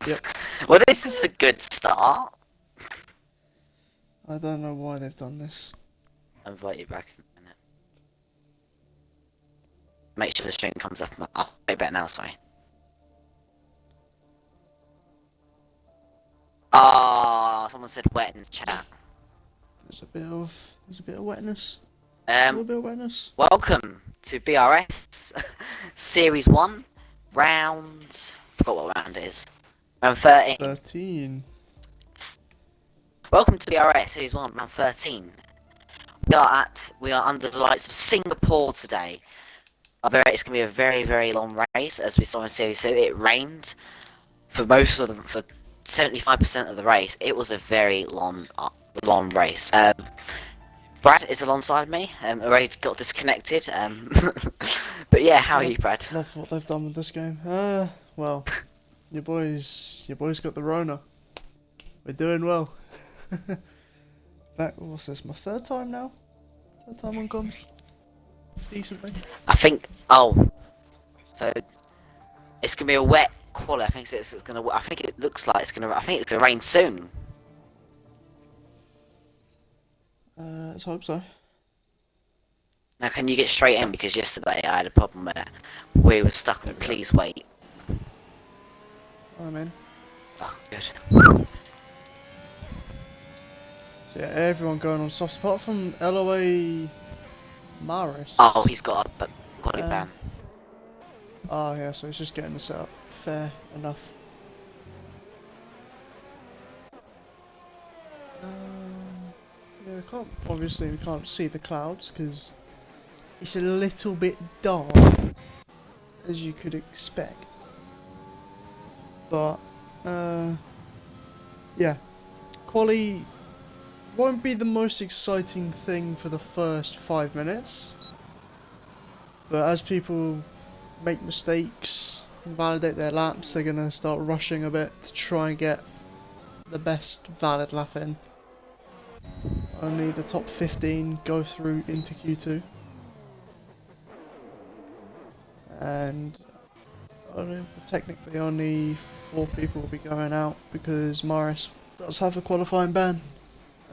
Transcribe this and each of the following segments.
Yep. Well, this is a good start. I don't know why they've done this. I'll invite you back in a minute. Make sure the stream comes up. Oh, wait, better now, sorry. Oh, someone said wet in the chat. There's a bit of wetness. A Um, little bit of wetness. Welcome to BRS Series 1, round. Forgot what round it is. Round 13. 13. Welcome to BRS Series 1, round 13. We are under the lights of Singapore today. It's going to be a very, very long race, as we saw in Series 2. It rained for most of them, for 75% of the race. It was a very long race. Brad is alongside me. Already got disconnected. But yeah, how are you, Brad? Love what they've done with this game. Well, your boys got the Rona. We're doing well. What's this? My third time now. Third time on comms. Decently. I think. Oh, so it's gonna be a wet quali. I think it's gonna. I think it looks like it's gonna. I think it's gonna rain soon. Let's hope so. Now, can you get straight in? Because yesterday I had a problem where we were stuck with please wait. I'm in. Oh, good. So yeah, everyone going on softs apart from LOA Maris. Oh, he's got a quali ban. Oh yeah, so he's just getting the setup. Fair enough. Yeah, obviously we can't see the clouds because it's a little bit dark, as you could expect. But yeah, quali won't be the most exciting thing for the first 5 minutes. But as people make mistakes and validate their laps, they're gonna start rushing a bit to try and get the best valid lap in. Only the top 15 go through into Q2. And technically only 4 people will be going out because Maris does have a qualifying ban,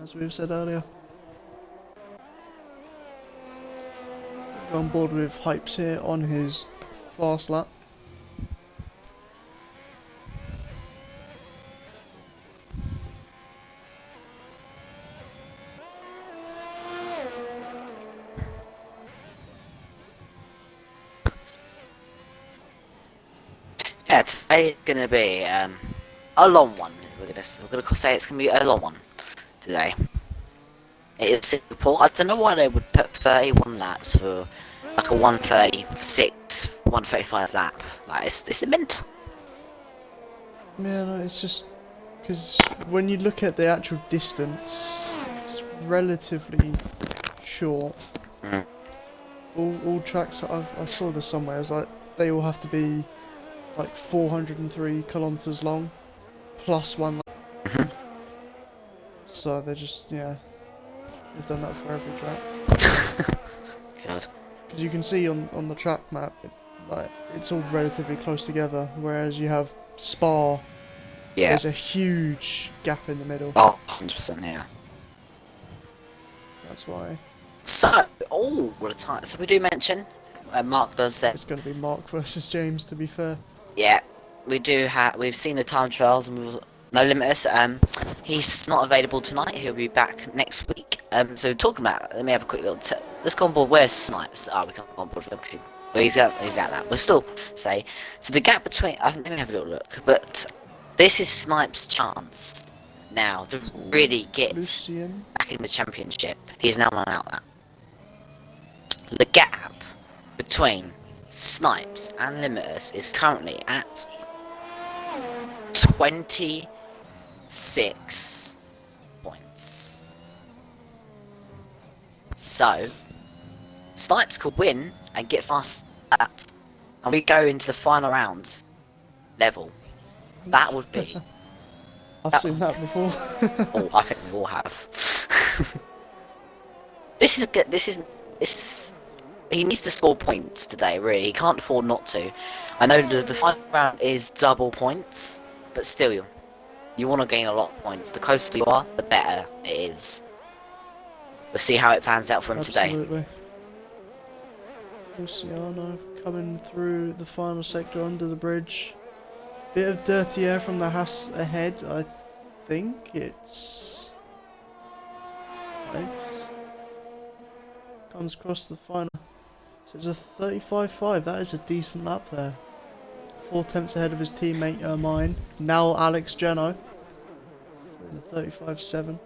as we've said earlier. Go on board with Hypes here on his fast lap. Yeah, today's gonna be a long one. We're gonna say it's gonna be a long one today. It is Singapore. I don't know why they would put 31 laps for like a 136, 135 lap. Like it's immense. Yeah, no, it's just because when you look at the actual distance, it's relatively short. Mm. All tracks I saw this somewhere. It's like they all have to be like 403 kilometers long, plus one lap. So they're just they've done that for every track. God. Because you can see on the track map, it's all relatively close together. Whereas you have Spa, Yeah. there's a huge gap in the middle. Oh, 100%. Yeah. So that's why So, oh, what a time. So we do mention, Mark does say, it's going to be Mark versus James. To be fair. yeah, we've seen the time trials and no limiters. He's not available tonight. He'll be back next week. So talking about, let me have a quick little. Let's go on board. Where's Snipes? Oh, we can't go on board because he's out that. We'll still say so. The gap between. Let me have a little look. But this is Snipes' chance now to really get Lucian. back in the championship. He's now run out that. The gap between Snipes and Limiters is currently at 26 points. So, Snipes could win and get fast lap, and we go into the final round level. That would be. I've seen that before. Oh, I think we all have. This is good. This. He needs to score points today, really. He can't afford not to. I know the final round is double points, but still, you want to gain a lot of points. The closer you are, the better it is. We'll see how it plans out for him today. Absolutely. Luciano coming through the final sector under the bridge. Bit of dirty air from the Haas ahead. I think it's... Oops. Comes across the final. So it's a 35.5. That is a decent lap there. 4 tenths ahead of his teammate Ermine. Now Alex Geno. The 35.7.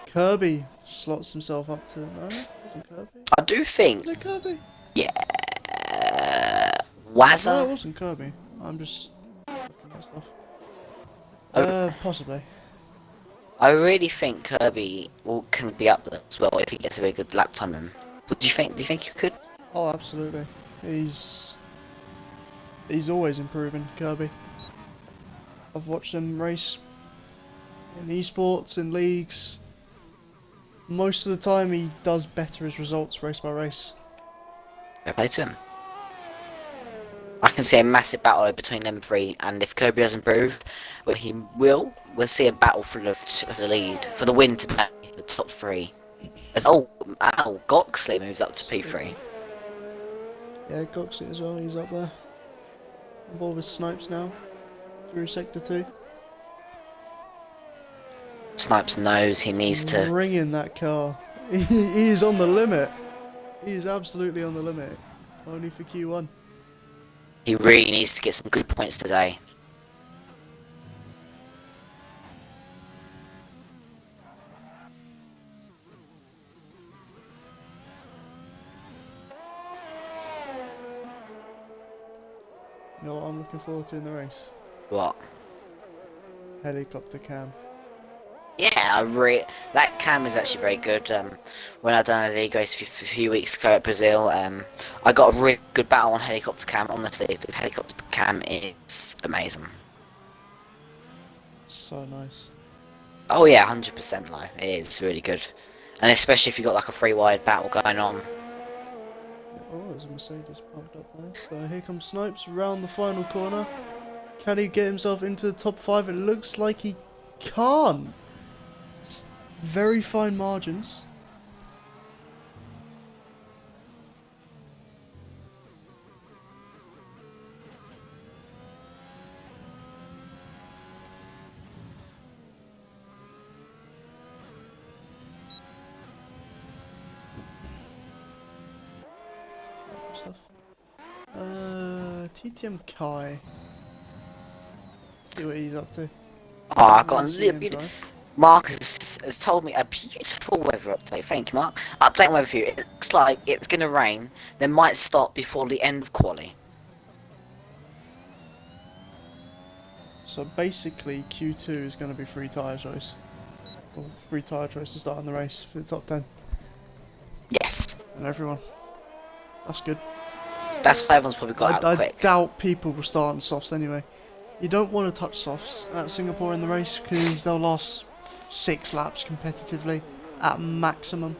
Kirby slots himself up to... No? Wasn't Kirby? I do think... Was it Kirby? Yeah... No, it Wazza? wasn't Kirby. I'm just looking at stuff. Possibly. I really think Kirby can be up there as well if he gets a really good lap time in. What do you think? Do you think he could? Oh, absolutely. He's always improving, Kirby. I've watched him race in esports, in leagues. Most of the time he does better his results race by race. Fair play to him. I can see a massive battle between them three, and if Kirby does improve, well, he will, we'll see a battle for the lead, for the win today, the top 3. As Goxley moves up to P3. Yeah, Goxley as well, he's up there. On board with Snipes now, through Sector 2. Snipes knows he needs to... Ringing that car. He is on the limit. He is absolutely on the limit. Only for Q1. He really needs to get some good points today. You know what I'm looking forward to in the race? What? Helicopter cam. Yeah, that cam is actually very good. When I done a league race a few weeks ago at Brazil, I got a really good battle on helicopter cam. Honestly, the helicopter cam is amazing. So nice. Oh yeah, 100% though. It is really good, and especially if you got like a 3-wide battle going on. Oh, there's a Mercedes parked up there. So here comes Snipes around the final corner. Can he get himself into the top 5? It looks like he can't. Very fine margins. Stuff. TTM Kai. See what he's up to. Oh, I got a See little him bit. drive. Marcus has told me a beautiful weather update. Thank you, Mark. Update on weather for you. It looks like it's going to rain, then might stop before the end of quali. So basically, Q2 is going to be free tyre choice. Or free tyre choice to start in the race for the top 10. Yes. And everyone. That's good. That's why everyone's probably got out I quick. doubt people will start on softs anyway. You don't want to touch softs at Singapore in the race because they'll last 6 laps competitively at maximum.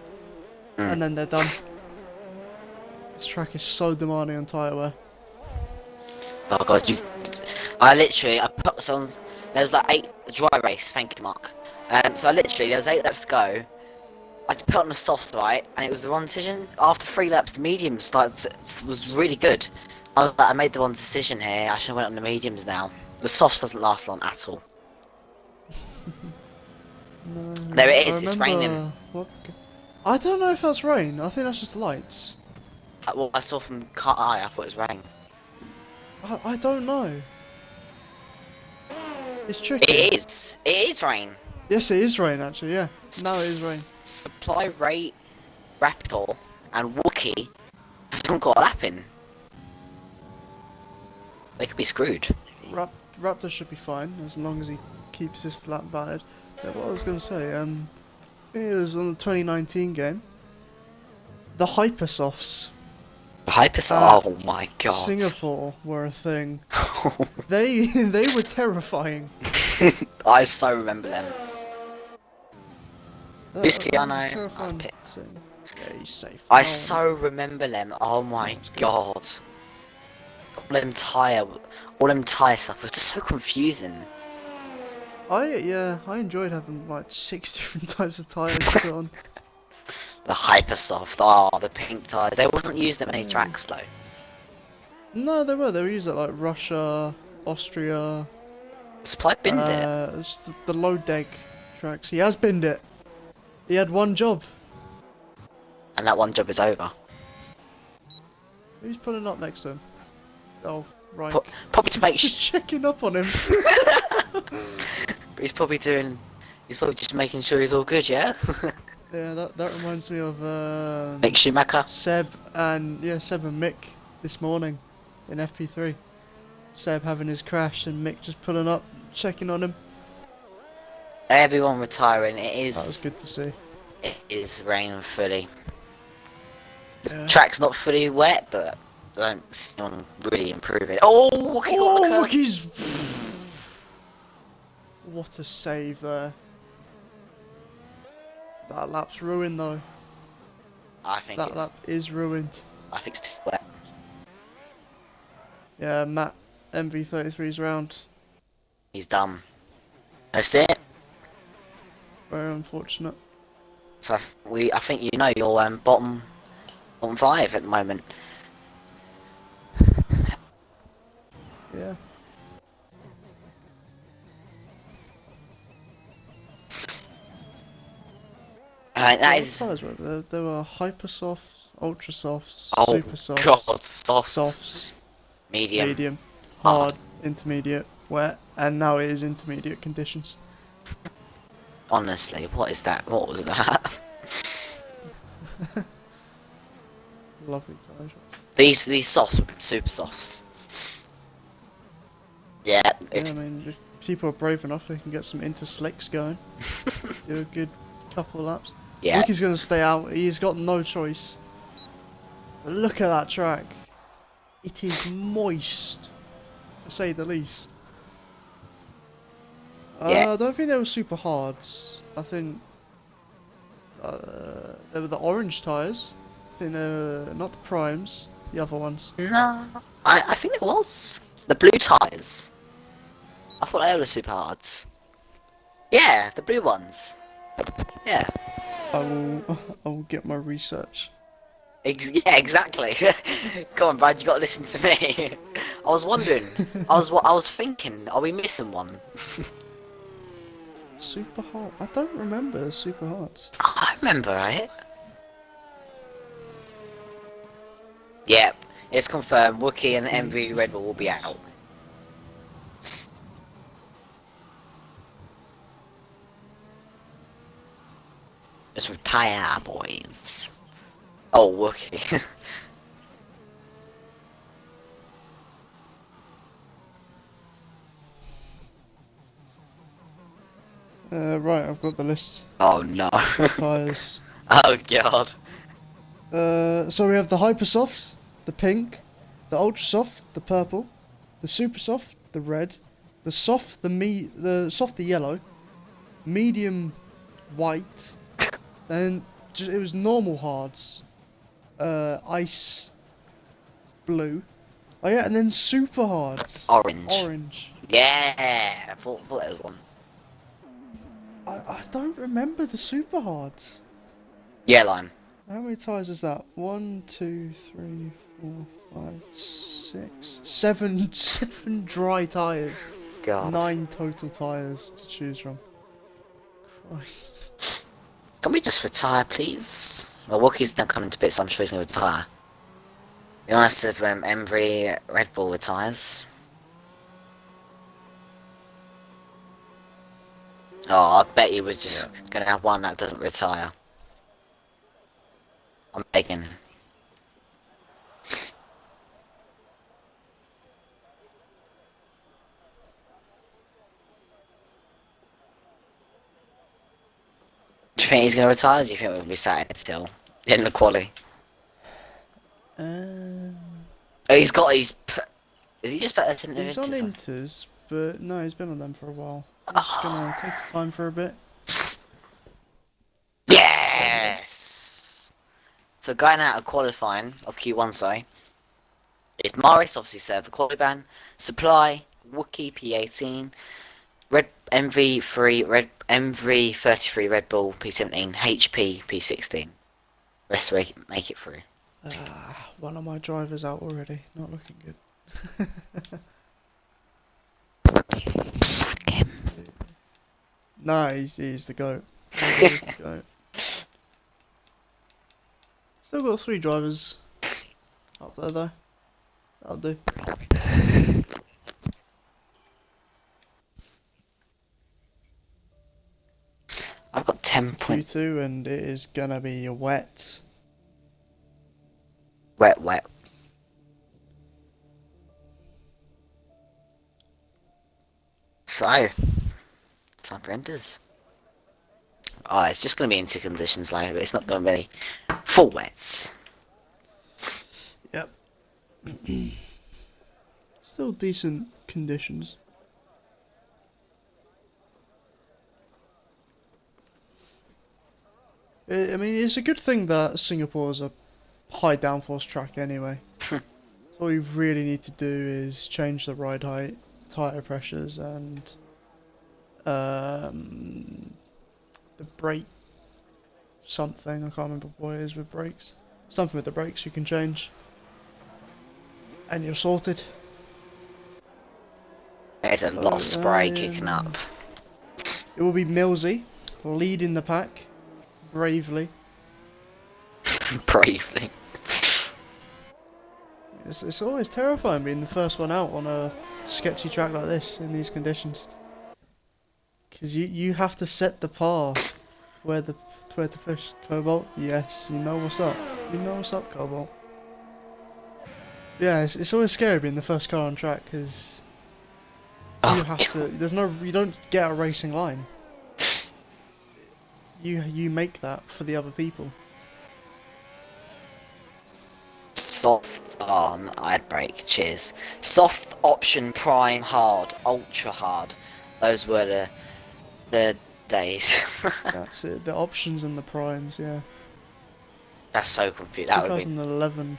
And then they're done. This track is so demanding on tyre wear. Oh god, I put some, there was like 8, dry race, thank you Mark. So there was 8 laps to go. I put on the softs right, and it was the wrong decision. After 3 laps, the mediums was really good. I was like, I made the wrong decision here, I should have went on the mediums now. The softs doesn't last long at all. No, There it is, I it's remember raining. I don't know if that's rain. I think that's just the lights. Well, I saw from car eye, I thought it was rain. I don't know. It's tricky. It is rain. Yes, it is rain actually, yeah. Now it is rain. Supply Rate, Raptor, and Wookie haven't got a lap in. They could be screwed. Raptor should be fine as long as he keeps his lap valid. Yeah, what I was going to say, I think it was on the 2019 game. The Hypersofts. Oh my god. Singapore were a thing. They were terrifying. I so remember them. That Luciano, was a terrifying I thing. Yeah, he's safe. I Oh, so remember them. Oh my god. all them tire stuff was just so confusing. I enjoyed having like 6 different types of tires to put on. The hypersoft, oh, the pink tires. They wasn't used at many Yeah. tracks though. No, they were. They were used at like Russia, Austria. Supply binned it, It's the low deck tracks. He has binned it. He had one job. and that one job is over. Who's pulling up next to him? Oh, right. Probably to make. Just checking up on him. He's probably doing. He's probably just making sure he's all good, yeah. Yeah, that reminds me of Mick Schumacher. Seb and Mick this morning in FP3. Seb having his crash and Mick just pulling up, checking on him. Everyone retiring. That was good to see. It is raining fully. Yeah. Track's not fully wet, but I don't see anyone really improving. Oh, Wookie got the curb. Wookie's... What a save there. That lap's ruined though. I think That lap is ruined. I think it's too wet. Yeah, Matt, MV33's round. He's done. That's it. Very unfortunate. So I think you know you're bottom 5 at the moment. Yeah. Alright, that What is. size were there? There were hyper softs, ultra softs, Oh super softs, God, soft, softs, medium. medium, hard. hard, intermediate, wet, and now it is intermediate conditions. Honestly, what is that? What was that? Lovely tires. These softs would be super softs. Yeah, Yeah, it's I mean, if people are brave enough, they can get some inter slicks going. Do a good couple of laps. yeah. Ricky's going to stay out. He's got no choice. But look at that track. It is moist, to say the least. Yeah. I don't think they were super hards. I think they were the orange tyres. I think they were not the primes, the other ones. No, I think it was the blue tires. I thought they were super hards. Yeah, the blue ones. Yeah. I will get my research. Yeah, exactly. Come on, Brad, you got to listen to me. I was wondering. I was thinking, are we missing one? Super hard. I don't remember the super hards. I remember, right? Yep, it's confirmed. Wookie and MV Red Bull will be out. Let's retire, boys. Oh, Wookie. Right, I've got the list. Oh no. Tyres. Oh god. So we have the hyper soft, the pink, the ultra soft, the purple, the super soft, the red, the soft, the soft, the yellow, medium, white, and it was normal hards, ice, blue. Oh yeah, and then super hards. Orange. Orange. Yeah. I thought that was one. I don't remember the super hards. Yeah, lime. How many tyres is that? 1, 2, 3, 4, 5, 6, 7, 7 dry tyres. God. 9 total tyres to choose from. Christ. Can we just retire, please? Well, Wookie's not coming to bits, so I'm sure he's going to retire. Be nice if MV Red Bull retires. Oh, I bet he was just going to have one that doesn't retire. I'm begging. Do you think he's going to retire, or do you think we'll be sat until in the quali? Oh, is he just better than He's on Inters, but no, he's been on them for a while. He's just gonna take his time for a bit. Yes! So going out of qualifying, of Q1, sorry, It's Morris, obviously served the Qualiban, Supply, Wookie P18, Red MV3, Red MV33, Red Bull P17, HP P16. Rest make it through. One of my drivers out already. Not looking good. Sack him. Nah, he's the GOAT. He's the GOAT. Still got 3 drivers up there though. That'll do. I've got 10 points. Q2 and it is gonna be wet. Wet. So, time for enters. Oh, it's just going to be into conditions like, but it's not going to be full wets. Yep. Still decent conditions. I mean, it's a good thing that Singapore's a high downforce track anyway. So all we really need to do is change the ride height, tire pressures, and the brake something. I can't remember what it is with brakes. Something with the brakes you can change, and you're sorted. There's a lot of spray kicking up. It will be Millsy leading the pack bravely. Bravely. It's always terrifying being the first one out on a sketchy track like this in these conditions. Because you have to set the path where to push. Cobalt, yes, you know what's up. You know what's up, Cobalt. Yeah, it's always scary being the first car on track because you have to. You don't get a racing line. You make that for the other people. Soft on, I'd break, cheers. Soft, option, prime, hard, ultra hard. Those were the days. That's it. The options and the primes, yeah. That's so confusing. That would be. 2011.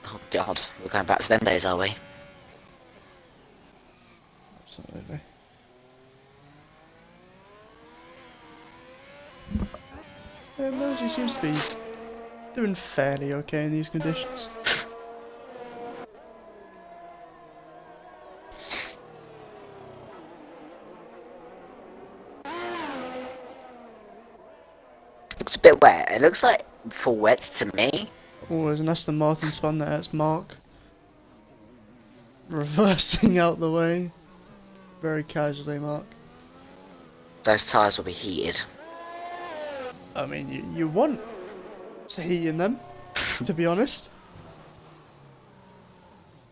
Oh god, we're going back to them days, are we? Absolutely. Yeah, Mersey seems to be doing fairly okay in these conditions. Looks a bit wet. It looks like full wet to me. Oh, there's an Aston Martin spun there. It's Mark. Reversing out the way. Very casually, Mark. Those tyres will be heated. I mean, you want to heat in them, to be honest.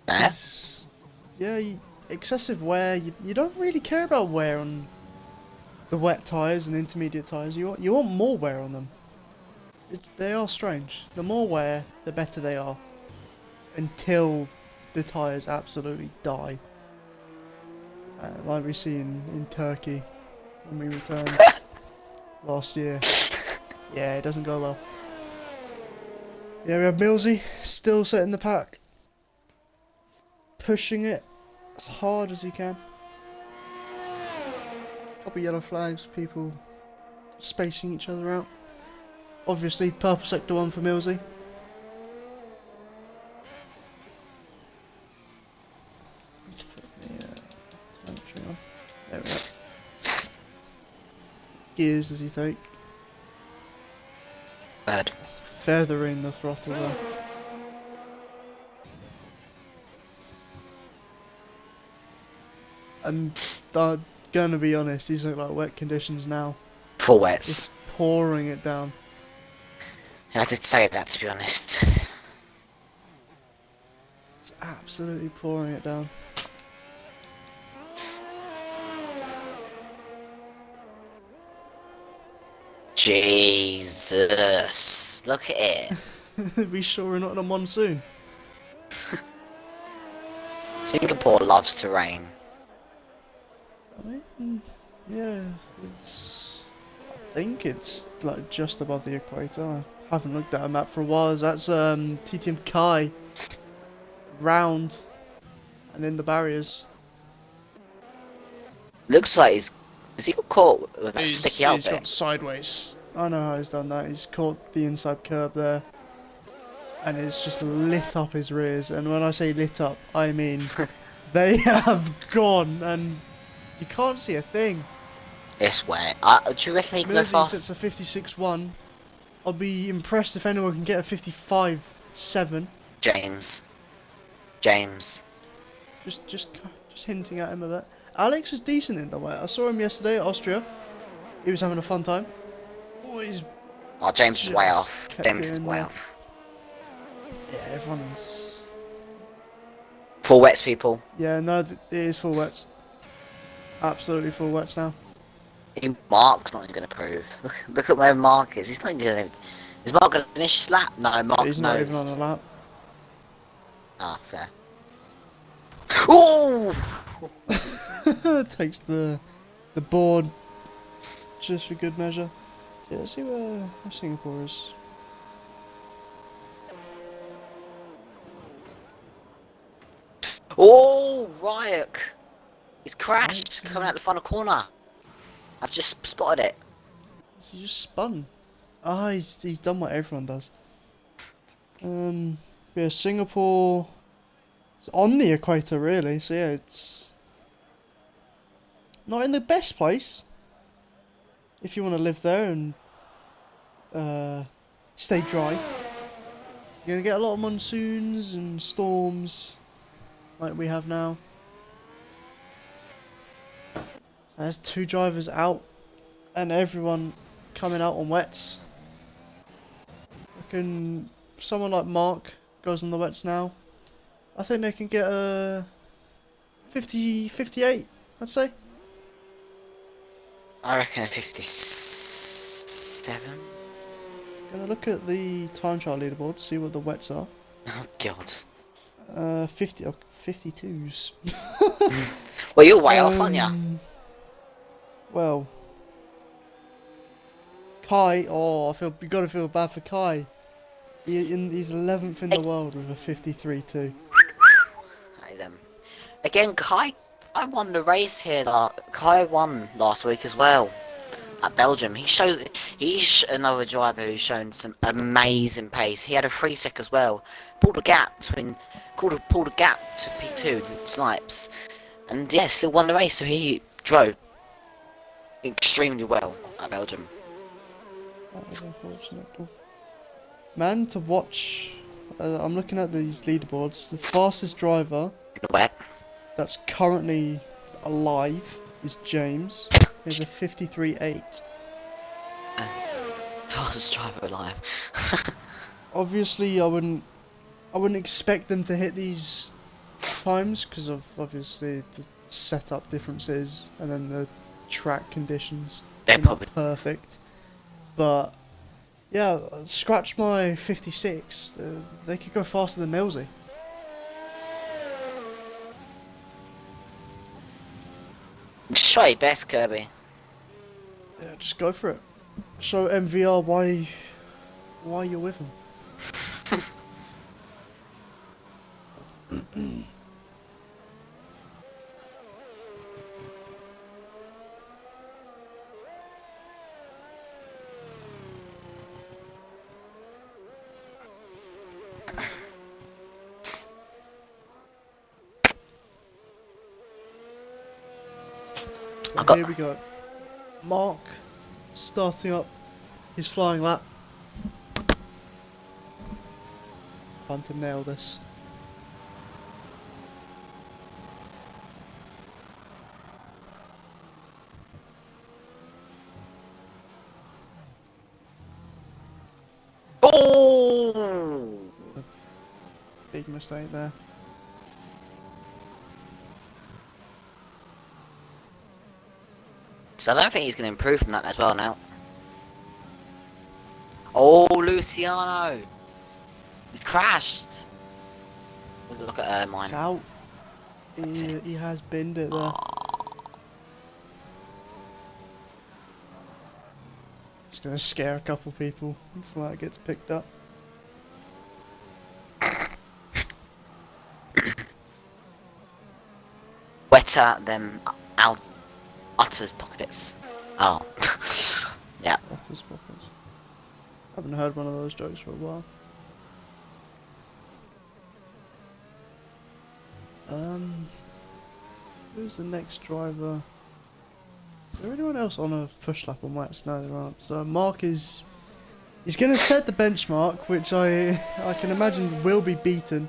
Eh? Yeah, excessive wear. You don't really care about wear on the wet tyres and intermediate tyres. You want more wear on them. They are strange. The more wear, the better they are. Until the tyres absolutely die. Like we see in Turkey when we returned last year. Yeah, it doesn't go well. Yeah, we have Millsy still setting the pack. Pushing it as hard as he can. Couple yellow flags, people spacing each other out. Obviously, purple sector 1 for Millsy. Let's put the telemetry on. There we go. Gears does he take? Bad. Feathering the throttle there. And gonna be honest, these look like wet conditions now. Full wets. It's pouring it down. I did say that, to be honest. It's absolutely pouring it down. Jesus. Look at it. We sure we're not in a monsoon. Singapore loves to rain. I mean, yeah, I think it's like just above the equator. I haven't looked at a map for a while. That's TTM Kai round and in the barriers. Looks like has he got caught with that sticky out He's bit? gone sideways. I know how he's done that. He's caught the inside curb there. And it's just lit up his rears. And when I say lit up, I mean they have gone and you can't see a thing. It's wet. Do you reckon he can go Millsy fast? sets a 56.1. I'll be impressed if anyone can get a 55.7. James. Just hinting at him a bit. Alex is decent in the way. I saw him yesterday at Austria. He was having a fun time. Oh, he's Oh, James is way just off. kept James it is in way there. off. Yeah, everyone's. Full wets, people. Yeah, no, it is full wets. Absolutely full wets now. Even Mark's not even going to prove. Look at where Mark is. He's not going to. Is Mark going to finish his lap? No, Mark He's not even on a lap. Ah, fair. Ooh! Takes the board just for good measure. Yeah, let's see where Singapore is. Oh, Ryuk! He's crashed coming out the final corner. I've just spotted it. He just spun. Ah, he's done what everyone does. Yeah, Singapore. It's on the equator, really. So yeah, it's not in the best place. If you want to live there and stay dry, you're gonna get a lot of monsoons and storms, like we have now. There's 2 drivers out, and everyone coming out on wets. Reckon someone like Mark goes on the wets now. I think they can get a 58, I'd say. I reckon a 57. Gonna look at the time trial leaderboard, see what the wets are. Oh, God. 52s. Well, you're way off, aren't you? Well, Kai. Oh, you gotta feel bad for Kai. He's 11th in the world with a 53.2. That is, again, Kai won the race here. Kai won last week as well at Belgium. He's another driver who's shown some amazing pace. He had a 3 sec as well. Pulled a gap to P2 Snipes, and yeah, still won the race. So he drove extremely well at Belgium. That was unfortunate. Man, to watch. I'm looking at these leaderboards. The fastest driver In the wet. that's currently alive is James. He's a 53.8. Fastest driver alive. Obviously, I wouldn't expect them to hit these times because of obviously the setup differences and then the track conditions. They're not probably perfect, but yeah, scratch my 56. They could go faster than Millsy. try your best, Kirby. Yeah, just go for it. Show MVR why you're with him. Here we go. Mark starting up his flying lap. Time to nail this. Oh! Big mistake there. So I don't think he's going to improve from that as well now. Oh, Luciano! He crashed! Look at mine. It's out. He has binned it there. It's going to scare a couple people before that gets picked up. wetter than out utter pockets. Oh, yeah. Otters pockets. Haven't heard one of those jokes for a while. Who's the next driver? Is there anyone else on a push lap on wax? No, there aren't. So Mark is... He's going to set the benchmark, which I can imagine will be beaten.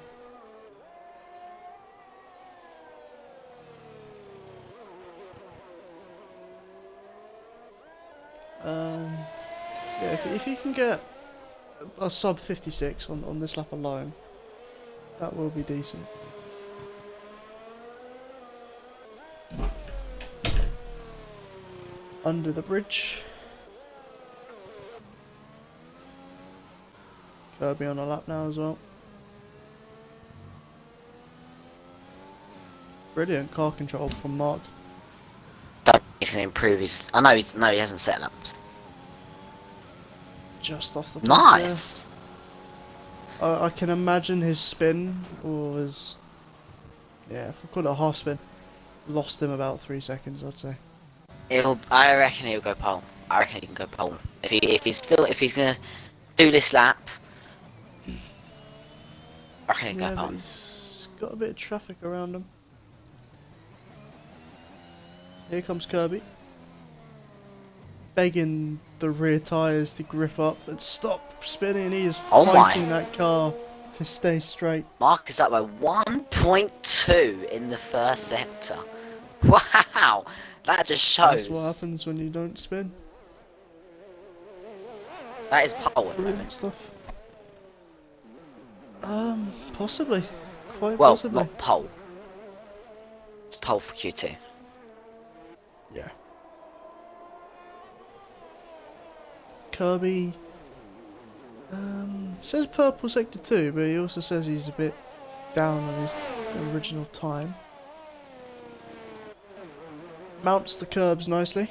Yeah, if you can get a sub 56 on this lap alone, that will be decent. Under the bridge. Kirby on a lap now as well. Brilliant car control from Mark. Don't he's gonna improve his. I know he's no, he hasn't set it up. Just off the pace, Nice. yeah. I can imagine his spin or his, yeah, if we call it a half spin, lost him about 3 seconds, I'd say. I reckon he'll go pole. I reckon he can go pole. If he's gonna do this lap, I reckon he'll Yeah, go but pole. he's got a bit of traffic around him. Here comes Kirby. Begging the rear tyres to grip up and stop spinning. He is fighting that car to stay straight. Mark is up by 1.2 in the first sector. Wow, that just shows. That's what happens when you don't spin. That is pole at the Brilliant moment. stuff. Possibly. Quite Well, possibly. not pole. It's pole for Q2. Yeah. Kirby says purple sector 2, but he also says he's a bit down on his original time. Mounts the curbs nicely.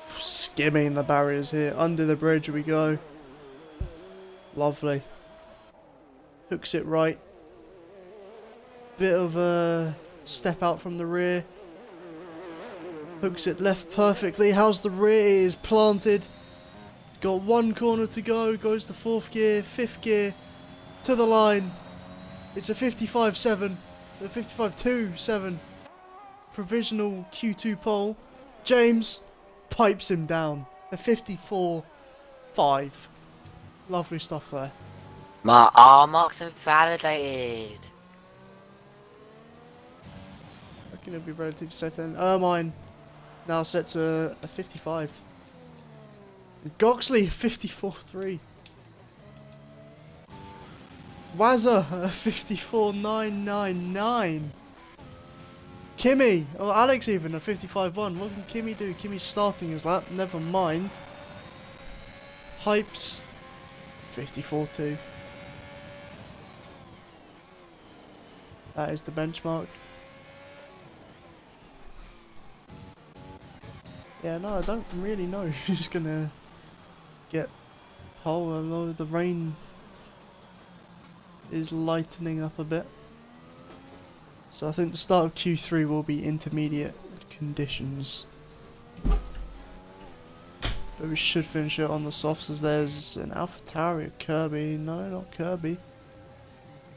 Skimming the barriers here. Under the bridge we go. Lovely. Hooks it right. Bit of a step out from the rear. Hooks it left perfectly. How's the rear? It is planted. He's got one corner to go. Goes to 4th gear, 5th gear. To the line. It's a 55.7. A 55.27. Provisional Q2 pole. James pipes him down. A 54.5. Lovely stuff there. Mark's invalidated. I reckon it'll be relatively safe then. Ermine now sets a 55. And Goxley 54.3. Wazza a 54.999. Kimmy, or Alex even, a 55.1. What can Kimmy do? Kimmy's starting his lap, never mind. Hypes 54.2. That is the benchmark. Yeah, no, I don't really know who's gonna get pole, although the rain is lightening up a bit. So I think the start of Q3 will be intermediate conditions. But we should finish it on the softs, as there's an AlphaTauri of Kirby. No, not Kirby.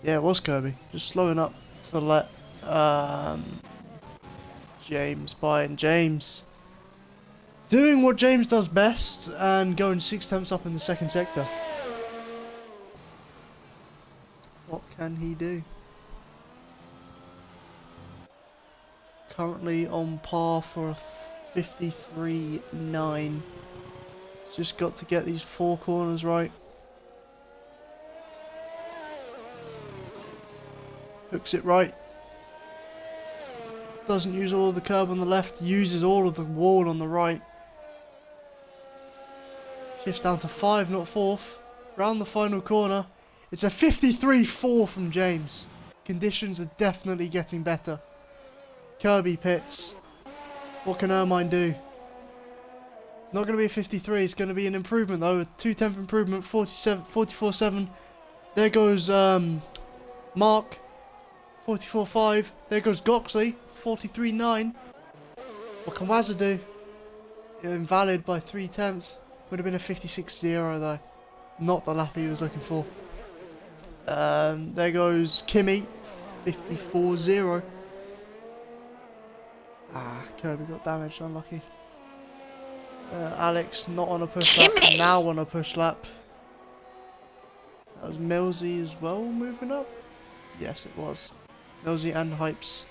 Yeah, it was Kirby. Just slowing up to let James by, and James doing what James does best and going 6 tenths up in the second sector. What can he do? Currently on par for a 53.9. Just got to get these 4 corners right. Hooks it right. Doesn't use all of the curb on the left, uses all of the wall on the right. Shifts down to 5, not 4th. Round the final corner. It's a 53.4 from James. Conditions are definitely getting better. Kirby pits. What can Ermine do? Not going to be a 53, it's going to be an improvement though. A 2/10 improvement, 44.7. There goes Mark. 44.5. There goes Goxley. 43.9. What can Wazza do? Invalid by 3 attempts. Would have been a 56.0 though. Not the lap he was looking for. There goes Kimmy. 54.0. Kirby got damaged. Unlucky. Alex not on a push lap. Now on a push lap. That was Millsy as well moving up? Yes, it was. Millsy and Hypes.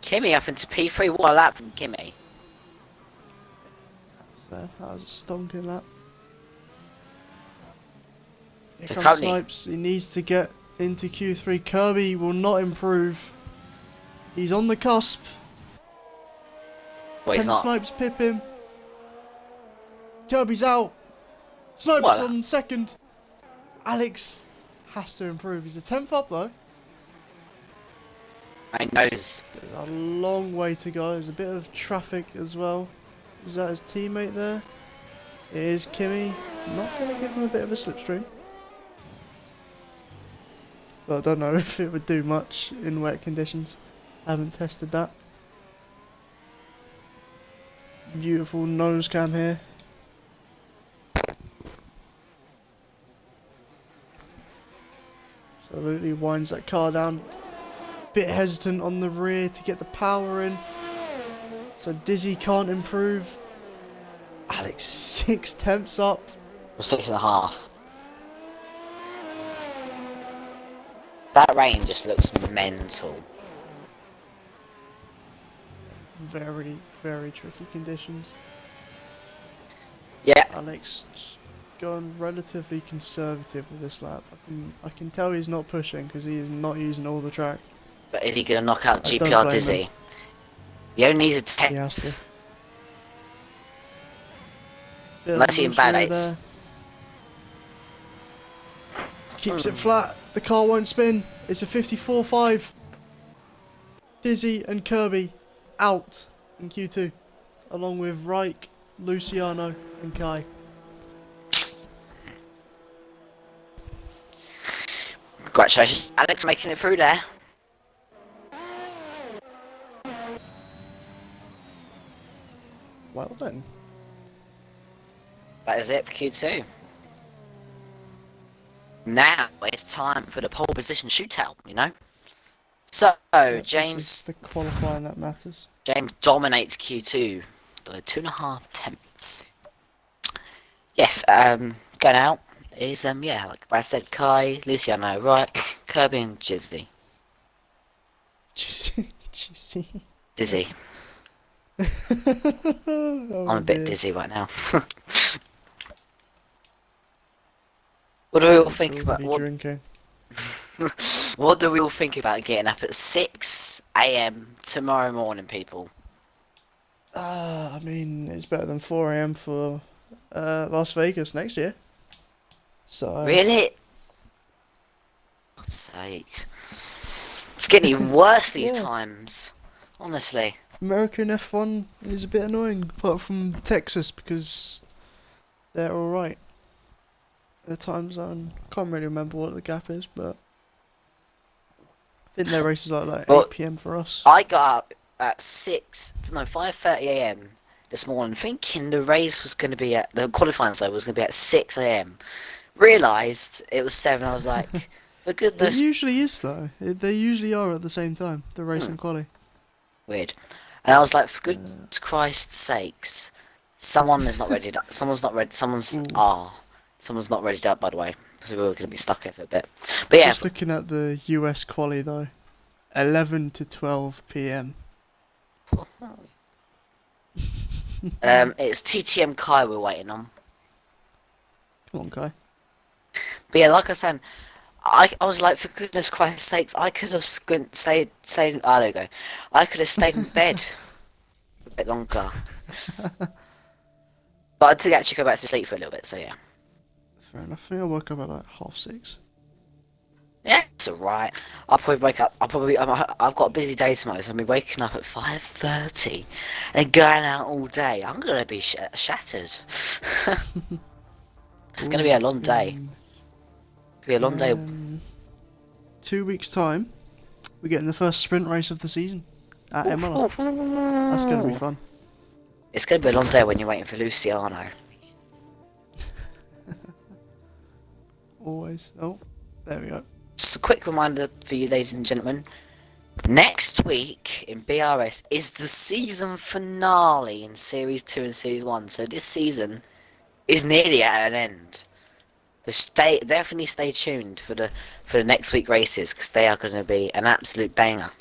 Kimmy up into P3. What a lap from Kimmy. That was a stonking lap. Here So comes currently, Snipes. He needs to get into Q3. Kirby will not improve. He's on the cusp. well, he's Can not. Snipes pip him? Kirby's out. Snipes What? on second. Alex has to improve. He's a 10th up though. I knows. There's a long way to go. There's a bit of traffic as well. Is that his teammate there? It is Kimmy. Not going to give him a bit of a slipstream. Well, I don't know if it would do much in wet conditions. I haven't tested that. Beautiful nose cam here. Absolutely winds that car down. Bit hesitant on the rear to get the power in. So Dizzy can't improve. Alex 6 temps up. 6.5. That rain just looks mental. Very, very tricky conditions. Yeah. Alex going relatively conservative with this lap. I can tell he's not pushing because he is not using all the track. But is he going to knock out I don't GPR blame Dizzy? him. He only needs a 10. He has to. Bit of Unless he loose rear invalidates. there. Keeps it flat. The car won't spin. It's a 54.5. Dizzy and Kirby out in Q2, along with Reich, Luciano, and Kai. Congratulations, Alex, making it through there. Well then. That is it for Q2. Now it's time for the pole position shootout, you know? So, Yep, James this is the qualifying that matters. James dominates Q2 by 2.5 attempts. Yes, going out is, yeah, like Brad said, Kai, Luciano, Reich, Kirby and Jizzy. Juicy. Dizzy. Oh, I'm a bit dear. dizzy right now. What do we all think about Already drinking. what do we all think about getting up at 6 AM tomorrow morning, people? I mean, it's better than 4 AM for Las Vegas next year. So Really? God's sake. It's getting even worse these Yeah. times. Honestly. American F1 is a bit annoying, apart from Texas, because they're alright. The time zone, can't really remember what the gap is, but I think their races are like Well, 8 PM for us. I got up at 5:30 AM this morning thinking the race was going to be at, the qualifying side was going to be at 6 AM. Realised it was 7, I was like, for It goodness. usually is though. They usually are at the same time, the race and quali. Weird. And I was like, for goodness Christ's sakes, someone is not ready. Someone's not ready. Someone's not ready up, by the way, because we were going to be stuck here for a bit. But yeah, Just looking at the US quali though, 11 to 12 PM. it's TTM Kai we're waiting on. Come on, Kai. But yeah, like I said, I was like, for goodness Christ's sakes, I could have stayed. Ah, there we go. I could have stayed in bed a bit longer. But I did actually go back to sleep for a little bit, so yeah. Fair enough. I think I woke up at like 6:30. Yeah, it's alright. I'll probably wake up. I've got a busy day tomorrow, so I'll be waking up at 5:30 and going out all day. I'm gonna be shattered. It's going to be a long day. It'll be a long day. 2 weeks time, we're getting the first sprint race of the season at Imola. That's going to be fun. It's going to be a long day when you're waiting for Luciano. Always. Oh, there we go. Just a quick reminder for you, ladies and gentlemen. Next week in BRS is the season finale in Series 2 and Series 1. So this season is nearly at an end. So definitely stay tuned for the next week races, because they are going to be an absolute banger.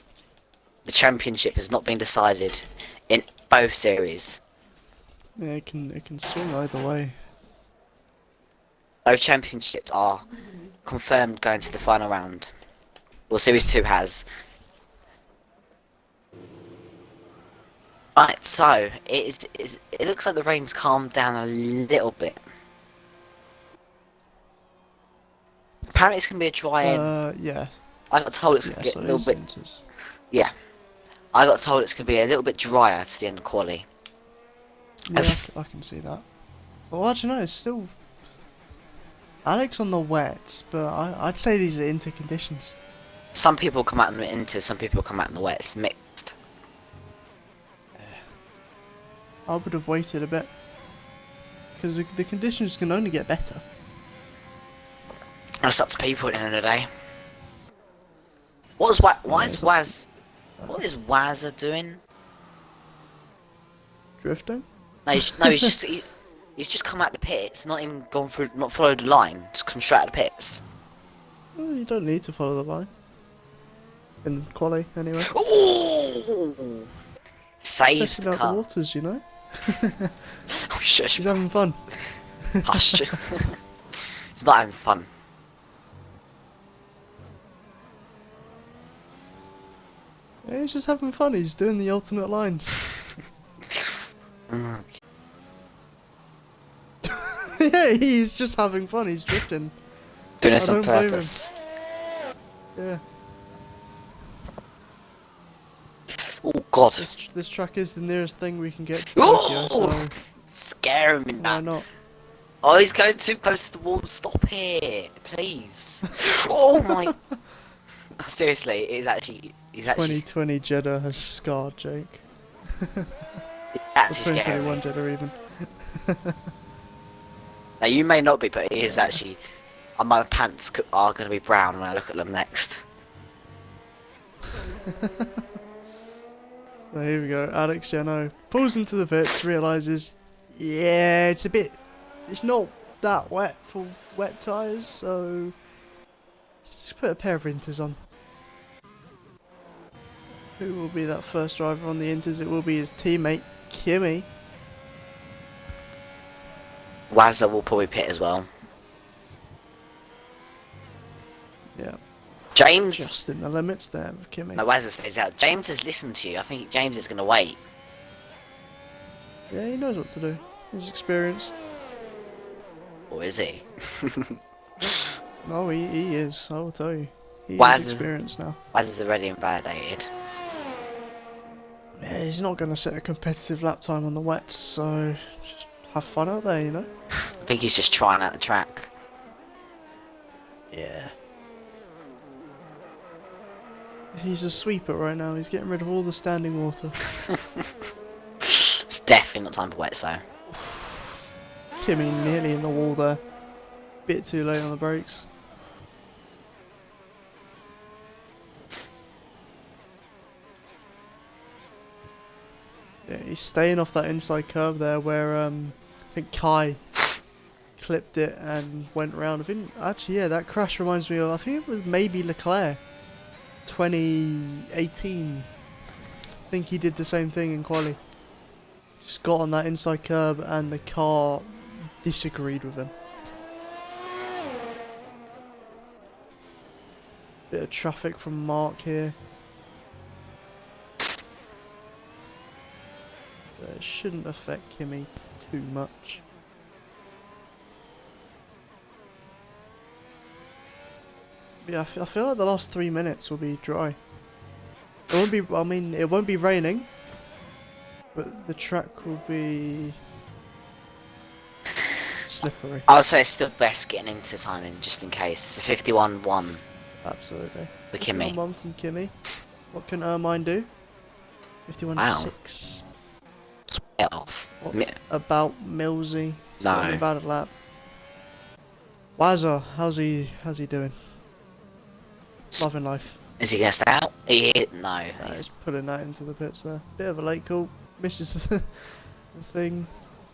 The championship has not been decided in both series. Yeah, it can swing either way. Both championships are confirmed going to the final round. Well, Series 2 has. Right, so it looks like the rain's calmed down a little bit. Apparently it's going to be a dry end. Yeah. I got told it's going to get so a little bit... centers. Yeah. I got told it's going to be a little bit drier to the end of quali. Yeah, I can see that. Well, actually, no, it's still... Alex on the wets, but I'd say these are inter conditions. Some people come out in the inter, some people come out in the wet. It's mixed. I would have waited a bit. Because the conditions can only get better. That's up to people at the end of the day. What is Wazza doing? Drifting? No, he's just come out the pits, not even gone through, not followed the line, just come straight out the pits. Well, you don't need to follow the line. In quali, anyway. Ooh! Saves Testing the out car. the waters, you know? Oh, shush. He's having fun. Hush. He's not having fun. Yeah, he's just having fun. He's doing the alternate lines. Yeah, he's just having fun. He's drifting. Doing this on don't blame him. purpose. Yeah. Oh god. This track is the nearest thing we can get to Tokyo, so Scaring me why now. not? Oh, he's going too close to the wall. Stop here, please. Oh my. Seriously, he's actually 2020 Jeddah has scarred Jake. actually Or scary. 2021 Jeddah even. Now you may not be, but it is actually. My pants are going to be brown when I look at them next. So here we go. Alex Jano pulls into the pits, realises, yeah, it's not that wet for wet tyres, so just put a pair of Inters on. Who will be that first driver on the Inters? It will be his teammate, Kimi. Wazza will probably pit as well. Yeah. James. Just in the limits there with Kimi. No, Wazza stays out. James has listened to you. I think James is going to wait. Yeah, he knows what to do. He's experienced. Or is he? No, he is, I will tell you. He Wazza- is experienced now. Wazza's already invalidated. Yeah, he's not going to set a competitive lap time on the wets, so just have fun out there, you know? I think he's just trying out the track. Yeah. He's a sweeper right now, he's getting rid of all the standing water. It's definitely not time for wets though. Kimi nearly in the wall there. Bit too late on the brakes. Yeah, he's staying off that inside curve there where I think Kai clipped it and went round. I think actually, yeah, that crash reminds me of, I think it was maybe Leclerc 2018. I think he did the same thing in quali. Just got on that inside curb and the car disagreed with him. Bit of traffic from Mark here. But it shouldn't affect Kimi too much. Yeah, I feel like the last 3 minutes will be dry. It won't be, I mean, it won't be raining, but the track will be slippery. I would say it's still best getting into timing, just in case. It's a 51-1 Absolutely. for Kimmy. 51 from Kimmy. What can Ermine do? 51-6. Get off. What about Millsy? No. About a lap. Wazza, how's he doing? Loving life. Is he gonna stay out? No. He's putting that into the pits there. Bit of a late call. Misses the thing.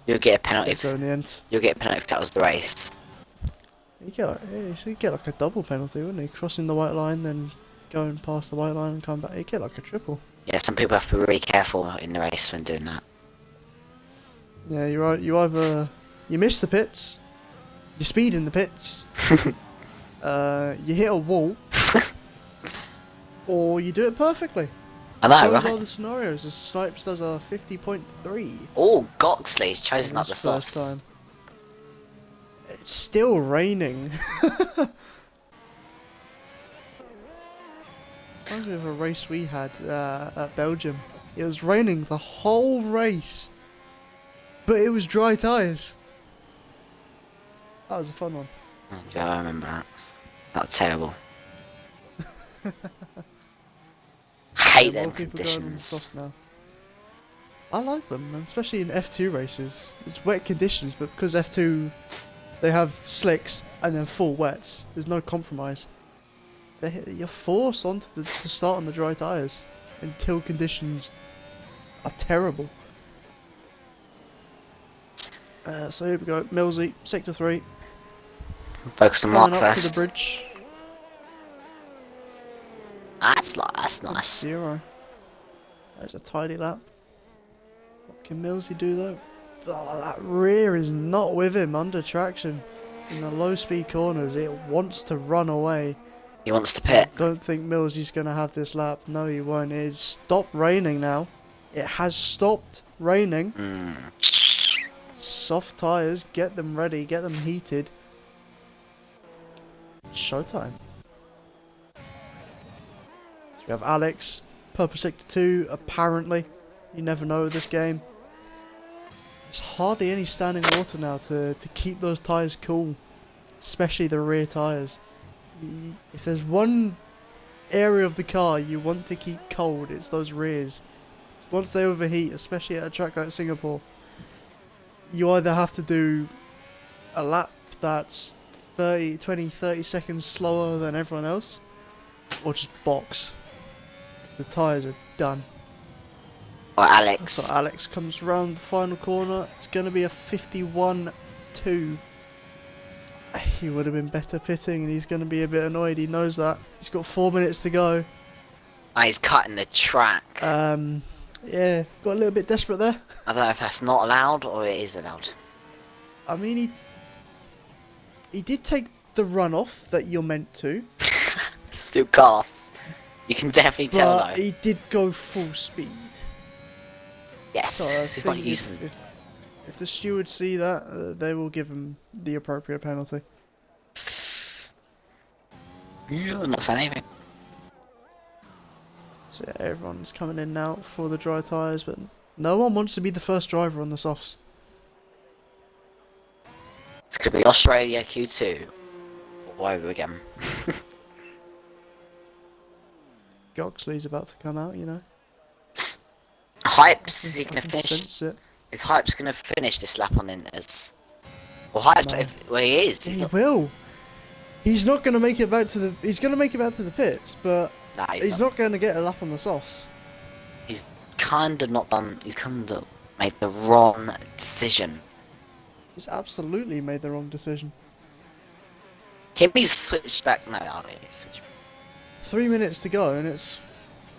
You'll get a penalty. So in the end, You'll get a penalty if that was the race. he should get like a double penalty, wouldn't he? Crossing the white line, then going past the white line and come back. He'd get like a triple. Yeah, some people have to be really careful in the race when doing that. Yeah, you're right. You either you miss the pits, you speed in the pits, you hit a wall, or you do it perfectly. I know, Those right? are the scenarios. The Snipes does a 50.3. Oh, Goxley's chosen up the His sauce. first time. It's still raining. Reminds me of a race we had at Belgium. It was raining the whole race, but it was dry tyres. That was a fun one. Oh, yeah, I remember that. That was terrible. Hate More them people going on the conditions. softs now. I like them, and especially in F2 races. It's wet conditions, but because F2 they have slicks and then full wets, there's no compromise. You're forced to start on the dry tyres until conditions are terrible. So here we go, Millsy, sector 3. Focus on Mark Coming up to the first. bridge. That's nice. 0. There's a tidy lap. What can Millsy do though? Oh, that rear is not with him under traction. In the low speed corners, it wants to run away. He wants to I pit. don't think Millsy's going to have this lap. No, he won't. It's stopped raining now. It has stopped raining. Soft tyres, get them ready, get them heated. Showtime. So we have Alex, purple sector 2, apparently. You never know with this game. There's hardly any standing water now to keep those tyres cool. Especially the rear tyres. If there's one area of the car you want to keep cold, it's those rears. Once they overheat, especially at a track like Singapore, you either have to do a lap that's 20, 30 seconds slower than everyone else, or just box. 'Cause the tyres are done. Or Alex. So Alex comes round the final corner. It's going to be a 51-2. He would have been better pitting, and he's going to be a bit annoyed. He knows that. He's got 4 minutes to go. Oh, he's cutting the track. Yeah, got a little bit desperate there. I don't know if that's not allowed or it is allowed. I mean, he did take the runoff that you're meant to, Still cast. You can definitely tell but though. he did go full speed. Yes, So I so he's not think using. if the stewards see that, they will give him the appropriate penalty. I'm not saying anything. So yeah, everyone's coming in now for the dry tyres, but no one wants to be the first driver on the softs. It's gonna be Australia Q2 all over again. Goxley's about to come out, you know. Hypes, is he I gonna can finish? sense it. Is Hypes gonna finish this lap on Inters? Well, Hypes, No. well he is. He's He not, will. He's not going to make it back to the. He's going to make it back to the pits, but nah, he's not going to get a lap on the softs. He's kind of not done. He's kind of made the wrong decision. He's absolutely made the wrong decision. Kimmy's switched back. No, oh, yeah, he's switched. 3 minutes to go, and it's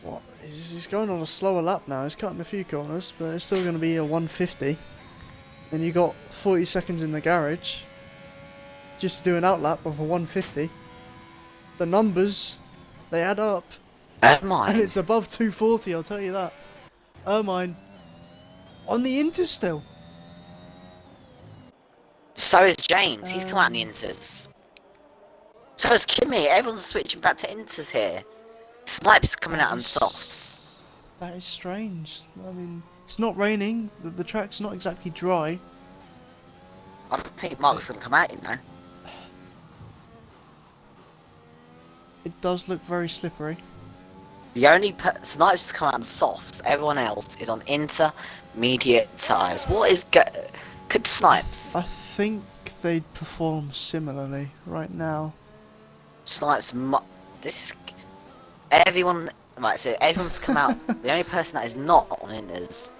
what? He's going on a slower lap now. He's cutting a few corners, but it's still going to be a 150. Then you got 40 seconds in the garage just to do an outlap of a 150. The numbers, they add up, and Mine. it's above 240. I'll tell you that. Ermine on the Inter still. So is James. He's come out in the Inters. So is Kimmy. Everyone's switching back to Inters here. Snipes coming out on softs. That is strange. I mean, it's not raining. The track's not exactly dry. I don't think Mark's gonna come out, you know. It does look very slippery. The only Snipes come out on softs. Everyone else is on intermediate tyres. What is could Snipes? I think they'd perform similarly right now. Snipes. This is everyone. Right, so everyone's come out. The only person that is not on inters